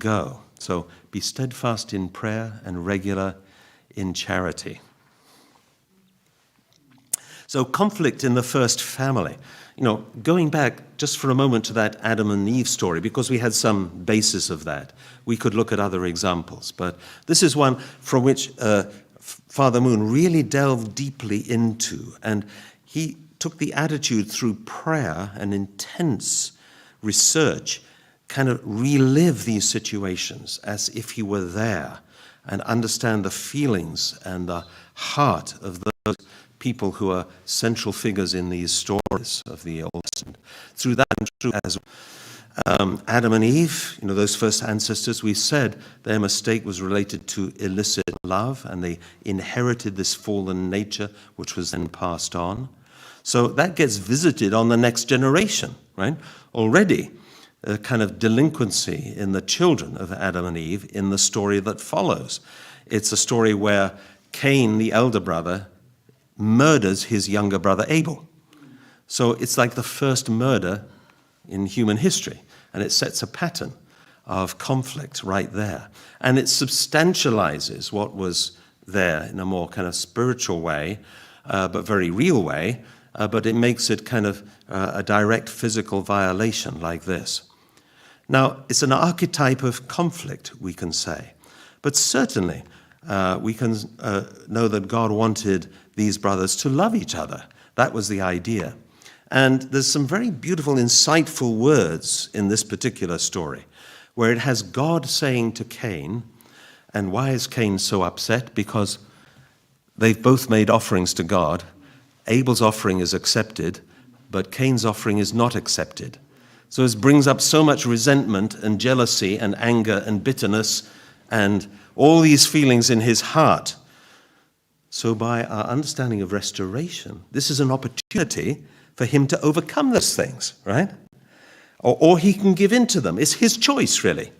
go. So be steadfast in prayer and regular in charity. So conflict in the first family. Going back just for a moment to that Adam and Eve story, because we had some basis of that. We could look at other examples, but this is one from which Father Moon really delved deeply into, and he took the attitude through prayer and intense research, kind of relive these situations as if he were there and understand the feelings and the heart of those people who are central figures in these stories of the Old Testament. Through that and through as Adam and Eve, those first ancestors, we said their mistake was related to illicit love, and they inherited this fallen nature, which was then passed on. So that gets visited on the next generation, right? Already, a kind of delinquency in the children of Adam and Eve in the story that follows. It's a story where Cain, the elder brother, murders his younger brother Abel. So it's like the first murder in human history, and it sets a pattern of conflict right there. And it substantializes what was there in a more kind of spiritual way, but very real way, but it makes it kind of a direct physical violation like this. Now, it's an archetype of conflict, we can say, but certainly we can know that God wanted these brothers to love each other. That was the idea. And there's some very beautiful, insightful words in this particular story, where it has God saying to Cain, and why is Cain so upset? Because they've both made offerings to God. Abel's offering is accepted, but Cain's offering is not accepted. So this brings up so much resentment and jealousy and anger and bitterness and all these feelings in his heart. So by our understanding of restoration, this is an opportunity for him to overcome those things, right? Or he can give in to them. It's his choice, really.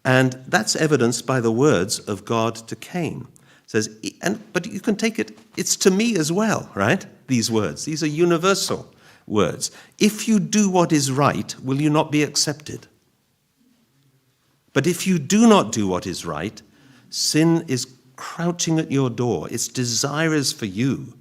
And that's evidenced by the words of God to Cain. It says, but you can take it, it's to me as well, right? These words, these are universal words. If you do what is right, will you not be accepted? But if you do not do what is right, sin is crouching at your door. Its desire is for you,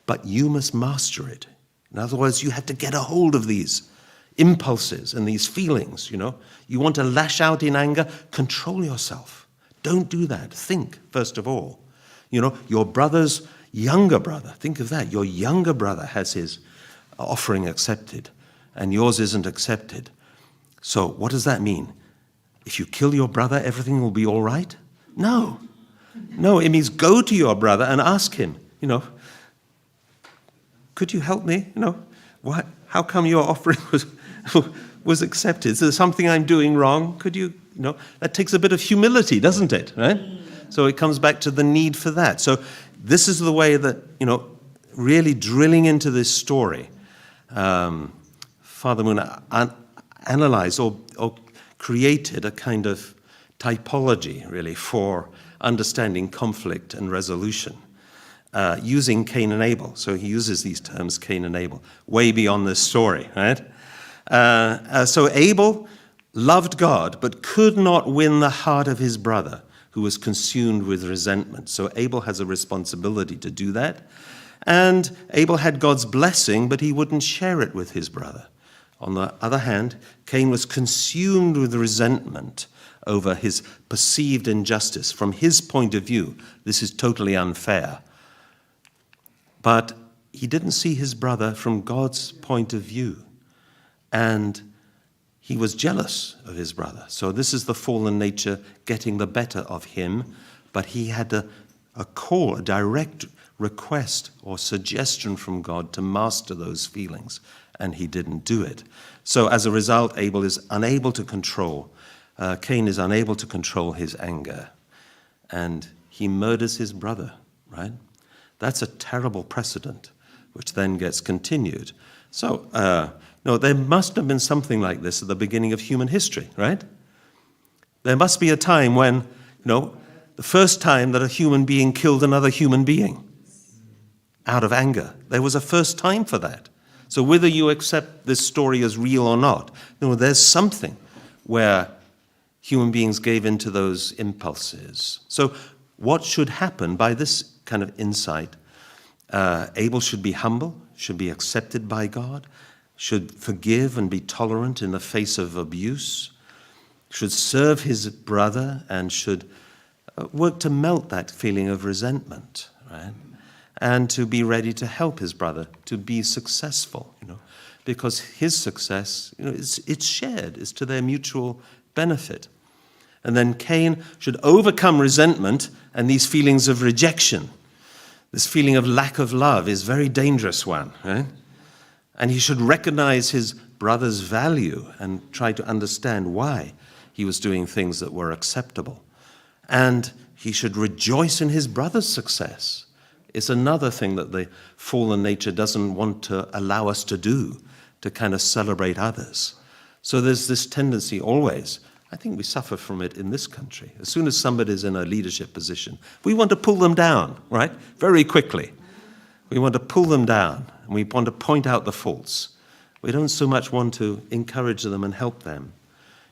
but you must master it. In other words, you have to get a hold of these impulses and these feelings, You want to lash out in anger? Control yourself. Don't do that. Think, first of all. Your brother's younger brother, think of that. Your younger brother has his offering accepted, and yours isn't accepted. So what does that mean? If you kill your brother, everything will be all right? No, it means go to your brother and ask him, could you help me? How come your offering was accepted? Is there something I'm doing wrong? Could you, that takes a bit of humility, doesn't it, right? So it comes back to the need for that. So this is the way that, really drilling into this story, Father Moon analyzed or created a kind of typology, really, for understanding conflict and resolution, using Cain and Abel. So he uses these terms, Cain and Abel, way beyond this story, right? So Abel loved God, but could not win the heart of his brother, who was consumed with resentment. So Abel has a responsibility to do that. And Abel had God's blessing, but he wouldn't share it with his brother. On the other hand, Cain was consumed with resentment over his perceived injustice. From his point of view, this is totally unfair. But he didn't see his brother from God's point of view. And he was jealous of his brother. So this is the fallen nature getting the better of him. But he had a call, a direct request or suggestion from God to master those feelings. And he didn't do it. So as a result, Abel is unable to control. Cain is unable to control his anger. And he murders his brother, right? That's a terrible precedent, which then gets continued. So, there must have been something like this at the beginning of human history, right? There must be a time when, the first time that a human being killed another human being out of anger. There was a first time for that. So whether you accept this story as real or not, there's something where human beings gave into those impulses. So what should happen by this kind of insight? Abel should be humble, should be accepted by God, should forgive and be tolerant in the face of abuse, should serve his brother, and should work to melt that feeling of resentment, right? And to be ready to help his brother to be successful, because his success, it's shared, it's to their mutual benefit. And then Cain should overcome resentment and these feelings of rejection. This feeling of lack of love is a very dangerous one, right? And he should recognize his brother's value and try to understand why he was doing things that were acceptable. And he should rejoice in his brother's success. It's another thing that the fallen nature doesn't want to allow us to do, to kind of celebrate others. So there's this tendency always, I think we suffer from it in this country. As soon as somebody's in a leadership position, we want to pull them down, right? Very quickly. We want to pull them down, and we want to point out the faults. We don't so much want to encourage them and help them.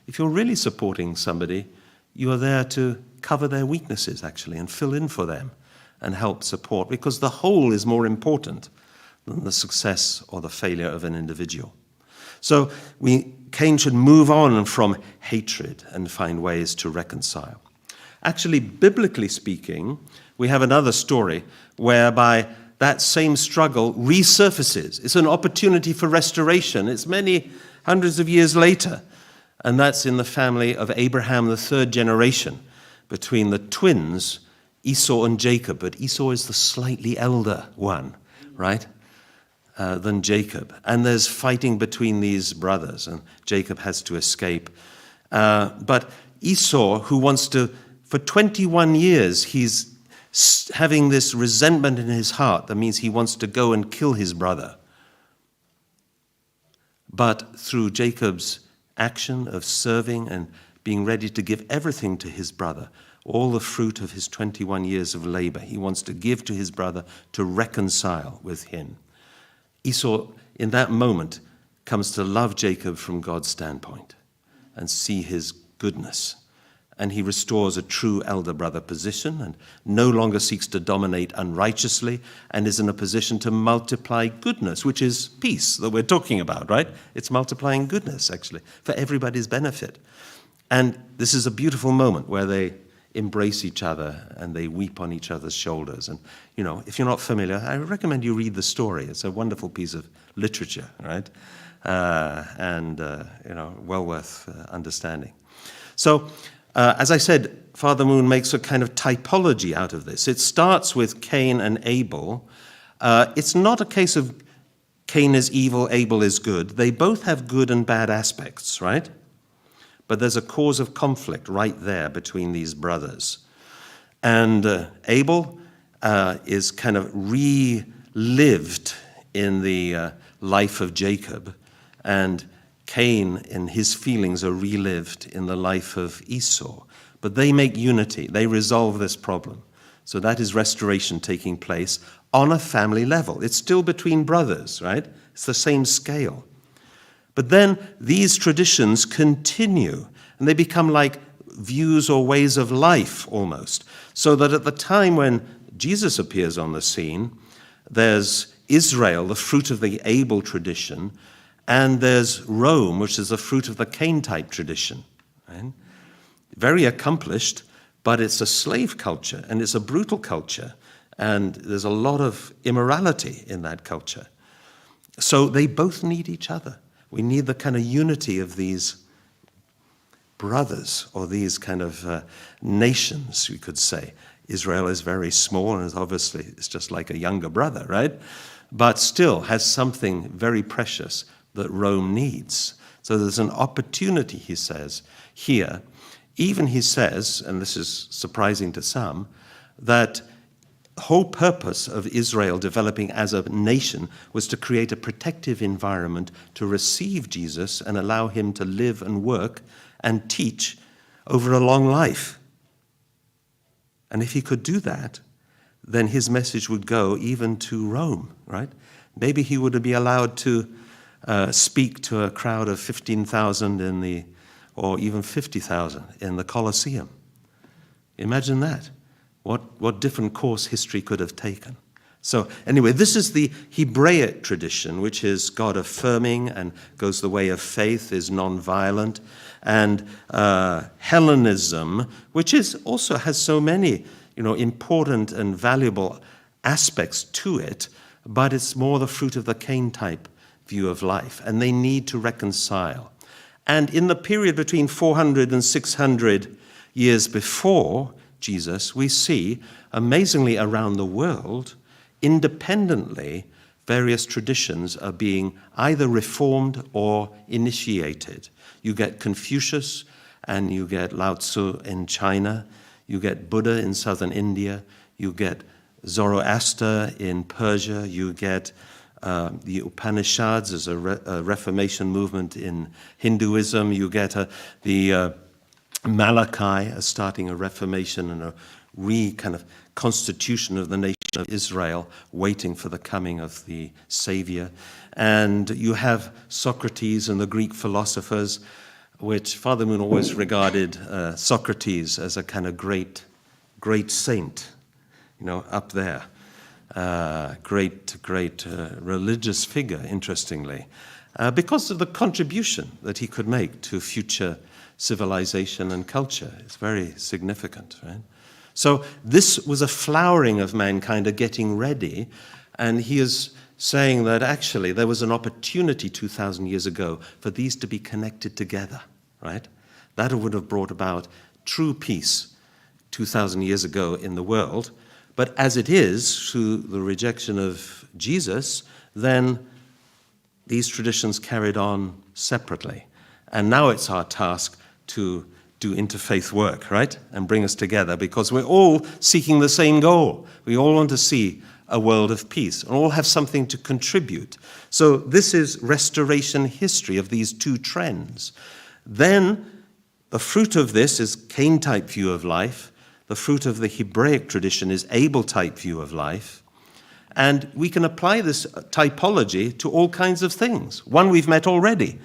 If you're really supporting somebody, you are there to cover their weaknesses, actually, and fill in for them and help support, because the whole is more important than the success or the failure of an individual. So Cain should move on from hatred and find ways to reconcile. Actually, biblically speaking, we have another story whereby that same struggle resurfaces. It's an opportunity for restoration. It's many hundreds of years later. And that's in the family of Abraham, the third generation, between the twins, Esau and Jacob. But Esau is the slightly elder one, right? than Jacob. And there's fighting between these brothers, and Jacob has to escape. But Esau, who wants to, for 21 years, he's having this resentment in his heart. That means he wants to go and kill his brother. But through Jacob's action of serving and being ready to give everything to his brother, all the fruit of his 21 years of labor, he wants to give to his brother to reconcile with him. Esau, in that moment, comes to love Jacob from God's standpoint and see his goodness. And he restores a true elder brother position and no longer seeks to dominate unrighteously and is in a position to multiply goodness, which is peace that we're talking about, right? It's multiplying goodness, actually, for everybody's benefit. And this is a beautiful moment where they embrace each other and they weep on each other's shoulders. And, you know, if you're not familiar, I recommend you read the story. It's a wonderful piece of literature, right? Well worth understanding. So, as I said, Father Moon makes a kind of typology out of this. It starts with Cain and Abel. It's not a case of Cain is evil, Abel is good. They both have good and bad aspects, right? But there's a cause of conflict right there between these brothers. And Abel is kind of relived in the life of Jacob, and Cain and his feelings are relived in the life of Esau. But they make unity. They resolve this problem. So that is restoration taking place on a family level. It's still between brothers, right? It's the same scale. But then these traditions continue, and they become like views or ways of life almost. So that at the time when Jesus appears on the scene, there's Israel, the fruit of the Abel tradition, and there's Rome, which is the fruit of the Cain-type tradition. Right? Very accomplished, but it's a slave culture, and it's a brutal culture, and there's a lot of immorality in that culture. So they both need each other. We need the kind of unity of these brothers, or these kind of nations, you could say. Israel is very small, and obviously it's just like a younger brother, right? But still has something very precious that Rome needs. So there's an opportunity, he says, here. Even he says, and this is surprising to some, that the whole purpose of Israel developing as a nation was to create a protective environment to receive Jesus and allow him to live and work and teach over a long life. And if he could do that, then his message would go even to Rome, right? Maybe he would be allowed to speak to a crowd of 15,000 or even 50,000 in the Colosseum. Imagine that. What different course history could have taken. So anyway, this is the Hebraic tradition, which is God affirming and goes the way of faith, is non-violent. And Hellenism, which also has so many important and valuable aspects to it, but it's more the fruit of the Cain type view of life, and they need to reconcile. And in the period between 400 and 600 years before Jesus, we see, amazingly around the world, independently, various traditions are being either reformed or initiated. You get Confucius, and you get Lao Tzu in China, you get Buddha in southern India, you get Zoroaster in Persia, you get the Upanishads as a Reformation movement in Hinduism. You get the Malachi as starting a Reformation and a kind of constitution of the nation of Israel, waiting for the coming of the Savior. And you have Socrates and the Greek philosophers, which Father Moon always regarded Socrates as a kind of great saint, up there. Great religious figure, interestingly, because of the contribution that he could make to future civilization and culture. It's very significant, right? So this was a flowering of mankind, a getting ready, and he is saying that actually there was an opportunity 2,000 years ago for these to be connected together, right? That would have brought about true peace 2,000 years ago in the world. But as it is, through the rejection of Jesus, then these traditions carried on separately. And now it's our task to do interfaith work, right? And bring us together, because we're all seeking the same goal. We all want to see a world of peace, and all have something to contribute. So this is restoration history of these two trends. Then the fruit of this is Cain-type view of life. The fruit of the Hebraic tradition is Abel-type view of life. And we can apply this typology to all kinds of things. One we've met already.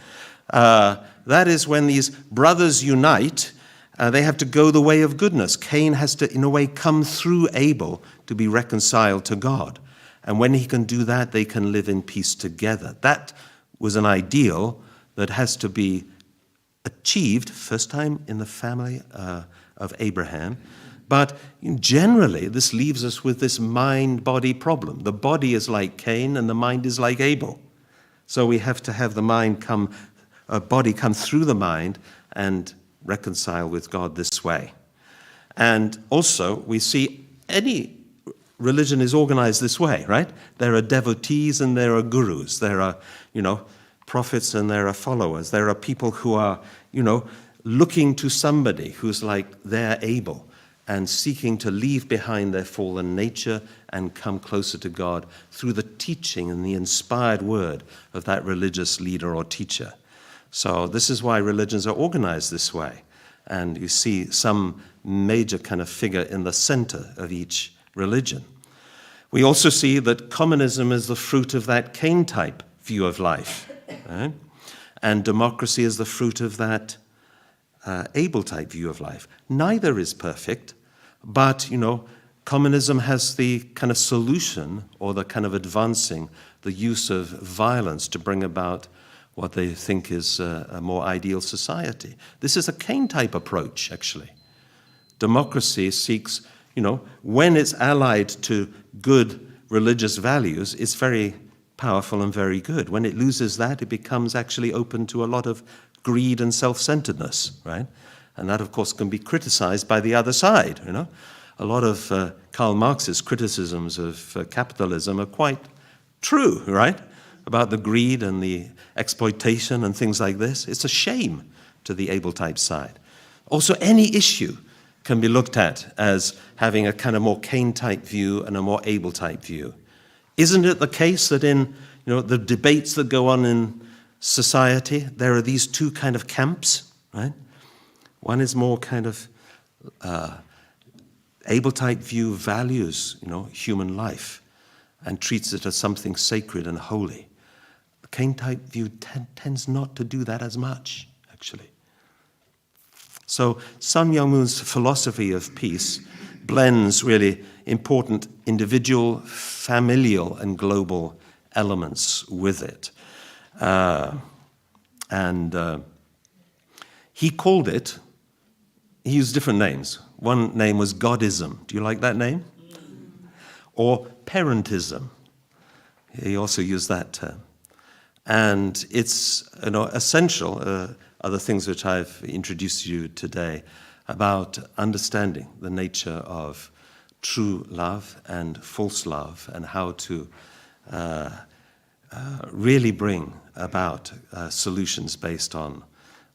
That is when these brothers unite, they have to go the way of goodness. Cain has to, in a way, come through Abel to be reconciled to God. And when he can do that, they can live in peace together. That was an ideal that has to be achieved, first time in the family of Abraham. But generally, this leaves us with this mind-body problem. The body is like Cain and the mind is like Abel. So we have to have the body come through the mind and reconcile with God this way. And also, we see any religion is organized this way, right? There are devotees and there are gurus. There are, prophets and there are followers. There are people who are, looking to somebody who's like their Abel and seeking to leave behind their fallen nature and come closer to God through the teaching and the inspired word of that religious leader or teacher. So this is why religions are organized this way. And you see some major kind of figure in the center of each religion. We also see that communism is the fruit of that Cain-type view of life. Right? And democracy is the fruit of that Abel-type view of life. Neither is perfect, but, communism has the kind of solution or the kind of advancing the use of violence to bring about what they think is a more ideal society. This is a Cain-type approach, actually. Democracy seeks, when it's allied to good religious values, it's very powerful and very good. When it loses that, it becomes actually open to a lot of greed and self-centeredness, right? And that, of course, can be criticized by the other side, A lot of Karl Marx's criticisms of capitalism are quite true, right? About the greed and the exploitation and things like this. It's a shame to the Abel-type side. Also, any issue can be looked at as having a kind of more Cain-type view and a more Abel-type view. Isn't it the case that in the debates that go on in society, there are these two kind of camps, right? One is more kind of Abel-type view values, human life and treats it as something sacred and holy. The Cain-type view tends not to do that as much, actually. So Sun Myung Moon's philosophy of peace blends really important individual, familial, and global elements with it. He called it, he used different names. One name was Godism. Do you like that name? Or parentism. He also used that term. And it's essential, are the things which I've introduced to you today, about understanding the nature of true love and false love and how to really bring about solutions based on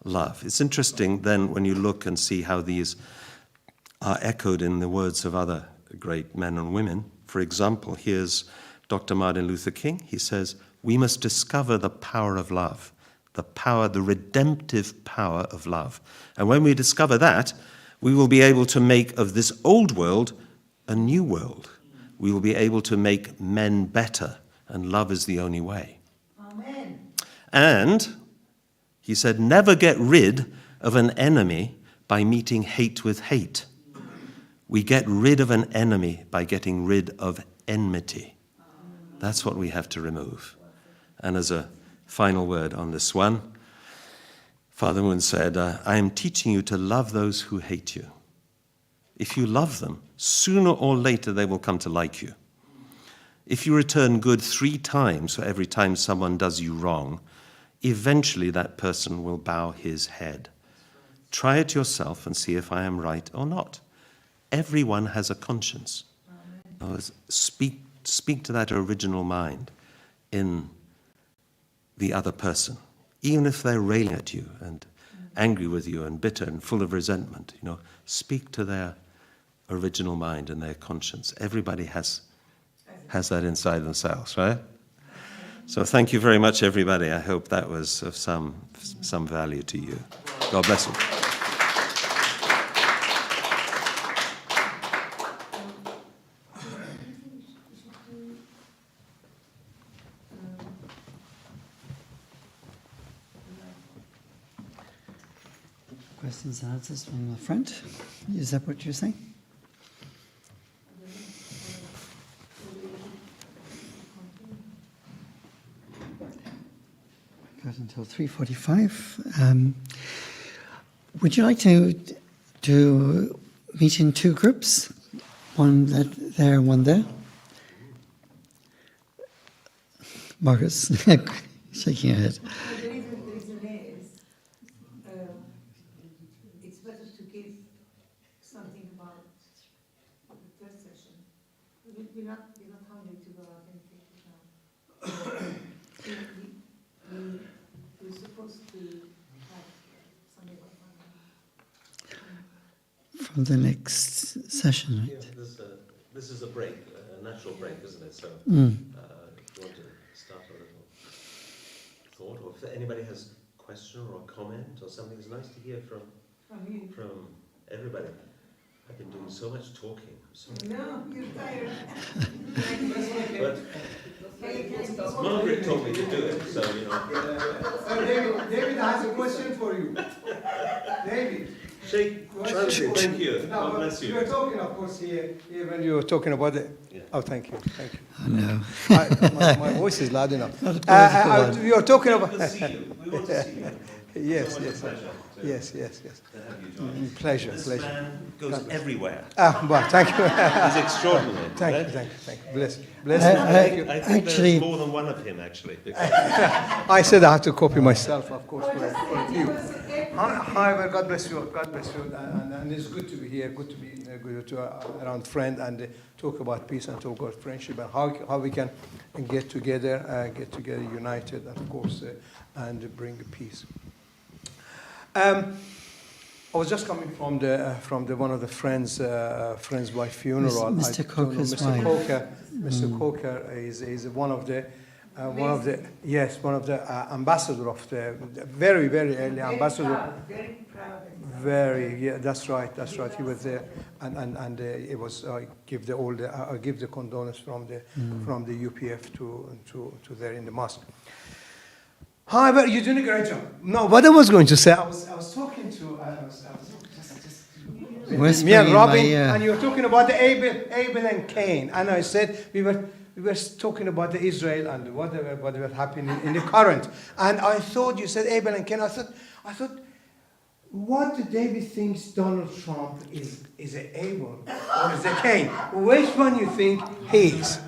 love. It's interesting then when you look and see how these are echoed in the words of other great men and women. For example, here's Dr. Martin Luther King. He says, "We must discover the power of love, the redemptive power of love. And when we discover that, we will be able to make of this old world a new world. We will be able to make men better, and love is the only way." Amen. And he said, never get rid of an enemy by meeting hate with hate. We get rid of an enemy by getting rid of enmity. That's what we have to remove. And as a final word on this one, Father Moon said, I am teaching you to love those who hate you. If you love them, sooner or later they will come to like you. If you return good 3 times for every time someone does you wrong, eventually that person will bow his head. Try it yourself and see if I am right or not. Everyone has a conscience. speak to that original mind in the other person, even if they're railing at you and angry with you and bitter and full of resentment. Speak to their original mind and their conscience. Everybody has that inside themselves, right? So thank you very much, everybody. I hope that was of some value to you. God bless you. Questions and answers from the front. Is that what you're saying? Got until 3:45. Would you like to meet in two groups? One there and one there? Marcus, shaking her head. The reason is, it's better to give something about the third session. We're not hungry to go out and take it now. We're supposed to have something about From the next session, right? Yeah, this is a break, a natural break, isn't it? So if you want to start a little thought, or if anybody has a question or a comment or something, it's nice to hear from everybody. I've been doing so much talking. I'm sorry. No, you're tired. But Margaret told me to do it, so David has a question for you. David. Thank you. God bless you. You were talking, of course, here when you were talking about it. Yeah. Oh, thank you. Oh, no. My voice is loud enough. Not a political one. You were talking about. We want to see you. We want to see you. Yes. Yes. To have you join us. Pleasure. This man goes everywhere. Well, thank you. He's extraordinary. Thank you. Bless you. I think Actually- there's more than one of him, actually. I said I have to copy myself, of course, for you. However, God bless you, and it's good to be here, good to be good to around friend and talk about peace and talk about friendship and how we can get together, united, of course, and bring peace. I was just coming from the one of the friend's wife funeral. Mr. Coker's wife. Mr. Coker is one of the ambassador of the very early ambassador. Very proud. That's right. He was there, and it was I give the condolence from the UPF to there in the mosque. However, you're doing a great job. No, what I was going to say, I was talking to me and Robin, and you were talking about the Abel and Cain, and I said we were talking about the Israel and whatever happened in the current, and I thought you said Abel and Cain. I thought, what do David thinks Donald Trump is it Abel or is it Cain? Which one you think he is?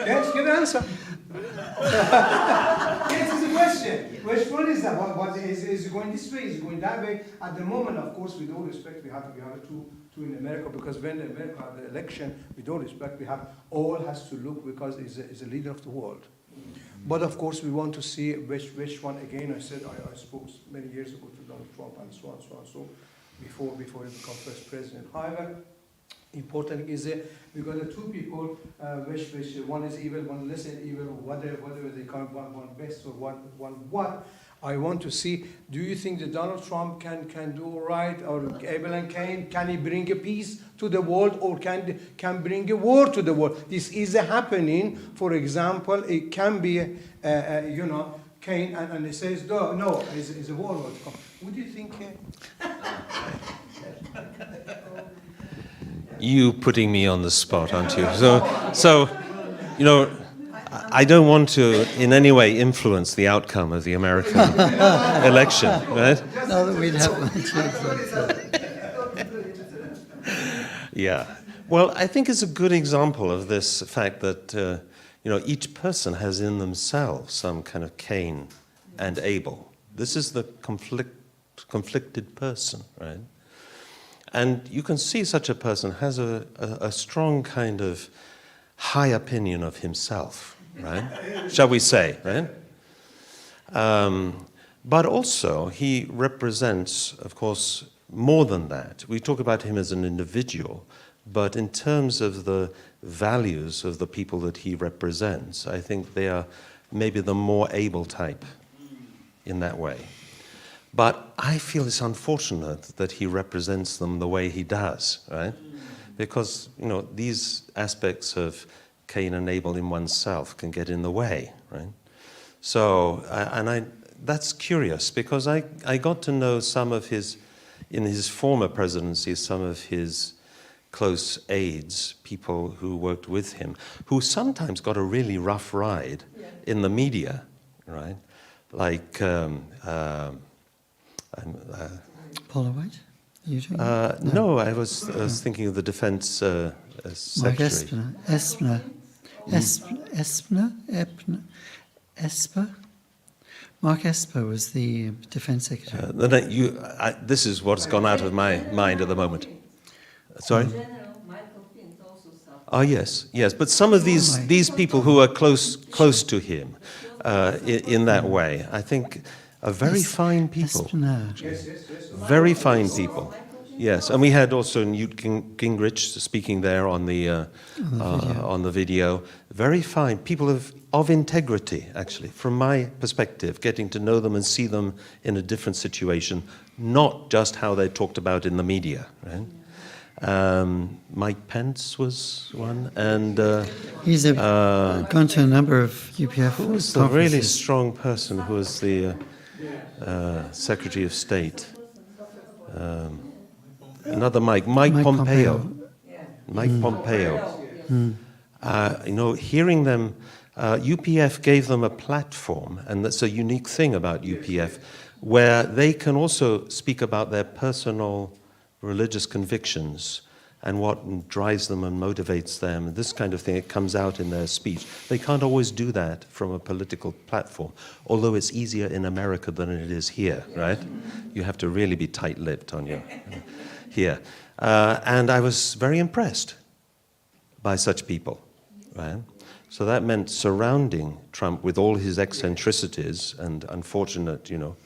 Yes, give an answer. Yes, it's a question. Which one is that? What is it going this way? Is it going that way? At the moment, of course, with all respect, we have two in America, because when America have the election, with all respect, we have all has to look, because it's a leader of the world. But of course, we want to see which one again. I said I spoke many years ago to Donald Trump and so on, before he became first president. However, important is we got the two people which one is evil, one less evil, or whatever they call one best or one what. I want to see, do you think that Donald Trump can do right, or Abel and Cain, can he bring a peace to the world, or can bring a war to the world? This is happening. For example, it can be Cain, and he says no, it's a war. Would you think? You putting me on the spot, aren't you? So, I don't want to in any way influence the outcome of the American election, right? Now that we'd have much Yeah. Well, I think it's a good example of this fact that, each person has in themselves some kind of Cain and Abel. This is the conflicted person, right? And you can see such a person has a strong kind of high opinion of himself, right? Shall we say, right? But also, he represents, of course, more than that. We talk about him as an individual, but in terms of the values of the people that he represents, I think they are maybe the more able type in that way. But I feel it's unfortunate that he represents them the way he does, right? Because, you know, these aspects of Cain and Abel in oneself can get in the way, right? So, that's curious, because I got to know some of his, in his former presidency, some of his close aides, people who worked with him, who sometimes got a really rough ride in the media, right? Like, Paula White? You doing no, I was thinking of the defense Mark secretary. Esper? Mark Esper was the defense secretary. This is what's gone out of my mind at the moment. Sorry? Oh, yes, yes. But some of these people who are close to him in that way, I think are very fine people. Very fine people. Yes, and we had also Newt Gingrich speaking there on the video. Very fine people of integrity, actually, from my perspective, getting to know them and see them in a different situation, not just how they talked about in the media, right? Mike Pence was one, and he's gone to a number of UPF who was the really strong person who was the Secretary of State? Another Mike Pompeo. Mike Pompeo. You know, hearing them, UPF gave them a platform, and that's a unique thing about UPF, where they can also speak about their personal religious convictions and what drives them and motivates them, and this kind of thing. It comes out in their speech. They can't always do that from a political platform, although it's easier in America than it is here, right? You have to really be tight-lipped on your here. And I was very impressed by such people, right? So that meant surrounding Trump with all his eccentricities and unfortunate, you know,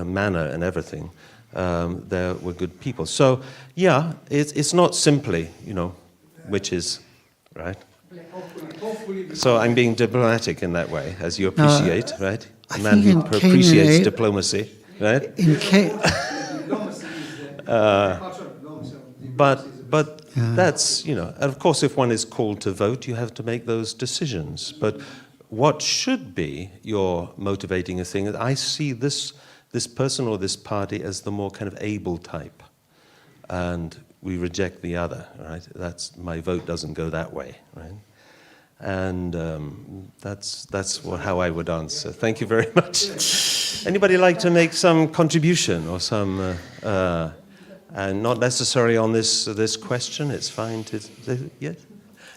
manner and everything. There were good people. So, yeah, it's not simply, you know, witches, right? So I'm being diplomatic in that way, as you appreciate, right? A man who appreciates diplomacy, right? But that's, you know, of course, if one is called to vote, you have to make those decisions. But what should be your motivating thing is, I see this person or this party as the more kind of able type, and we reject the other, right? My vote doesn't go that way, right? And that's how I would answer. Thank you very much. Anybody like to make some contribution or some, and not necessarily on this question? It's fine to, yes,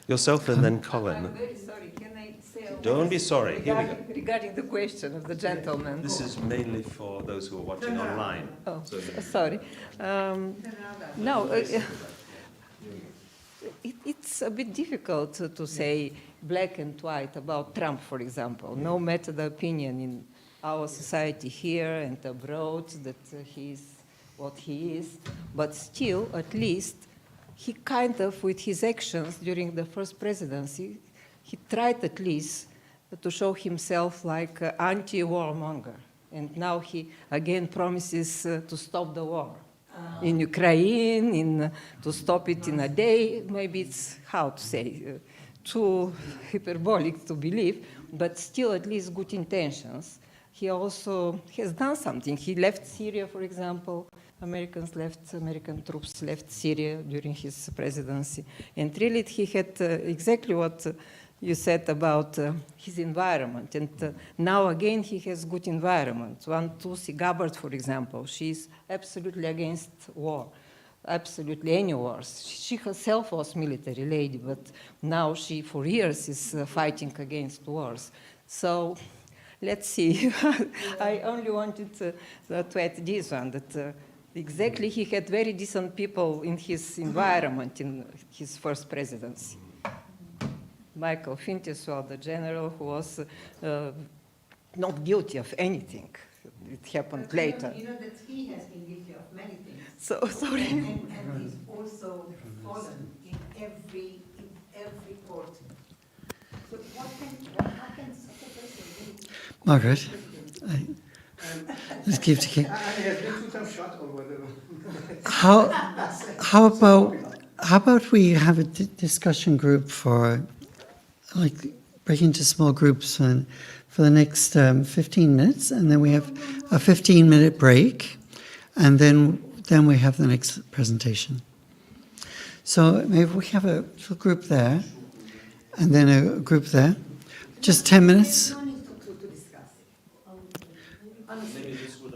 yourself and then Colin. I'm very sorry. Can I say? Don't be sorry. Here we go. Regarding the question of the gentleman. This is mainly for those who are watching online. Oh, So sorry. No, it's a bit difficult to say black and white about Trump, for example. No matter the opinion in our society here and abroad that he is what he is, but still, at least, he kind of, with his actions during the first presidency, he tried at least to show himself like an anti-warmonger. And now he again promises to stop the war in Ukraine, to stop it in a day. Maybe it's, how to say, too hyperbolic to believe, but still at least good intentions. He also has done something. He left Syria, for example. American troops left Syria during his presidency. And really he had exactly what you said about his environment. And now again he has good environment. Tulsi Gabbard, for example, she's absolutely against war, absolutely any wars. She herself was military lady, but now she for years is fighting against wars. So let's see. I only wanted to add this one, that Exactly, he had very decent people in his environment in his first presidency. Michael Fintiswell, the general, who was not guilty of anything. It happened But later. You know that he has been guilty of many things. So sorry. And he's also fallen in every court. So how can such a person be? Margaret, let's keep to And he has been two-term shot or whatever. how about we have a discussion group for, like, break into small groups for the next 15 minutes, and then we have a 15-minute break, and then we have the next presentation. So maybe we have a little group there, and then a group there. Just 10 minutes. No need to discuss it. Honestly. Maybe this would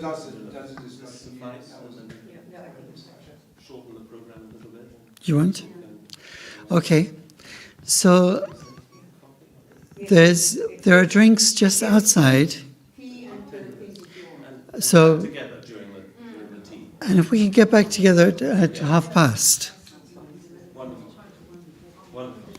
That's a discussion. shorten the program a little bit. You want? Okay. So there are drinks just outside. So, Together during the tea. and if we could get back together at past. Wonderful. Wonderful.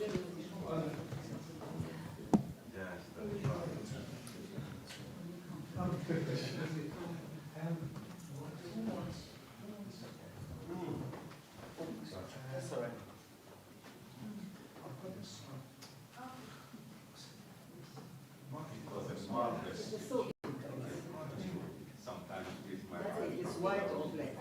It's white or black.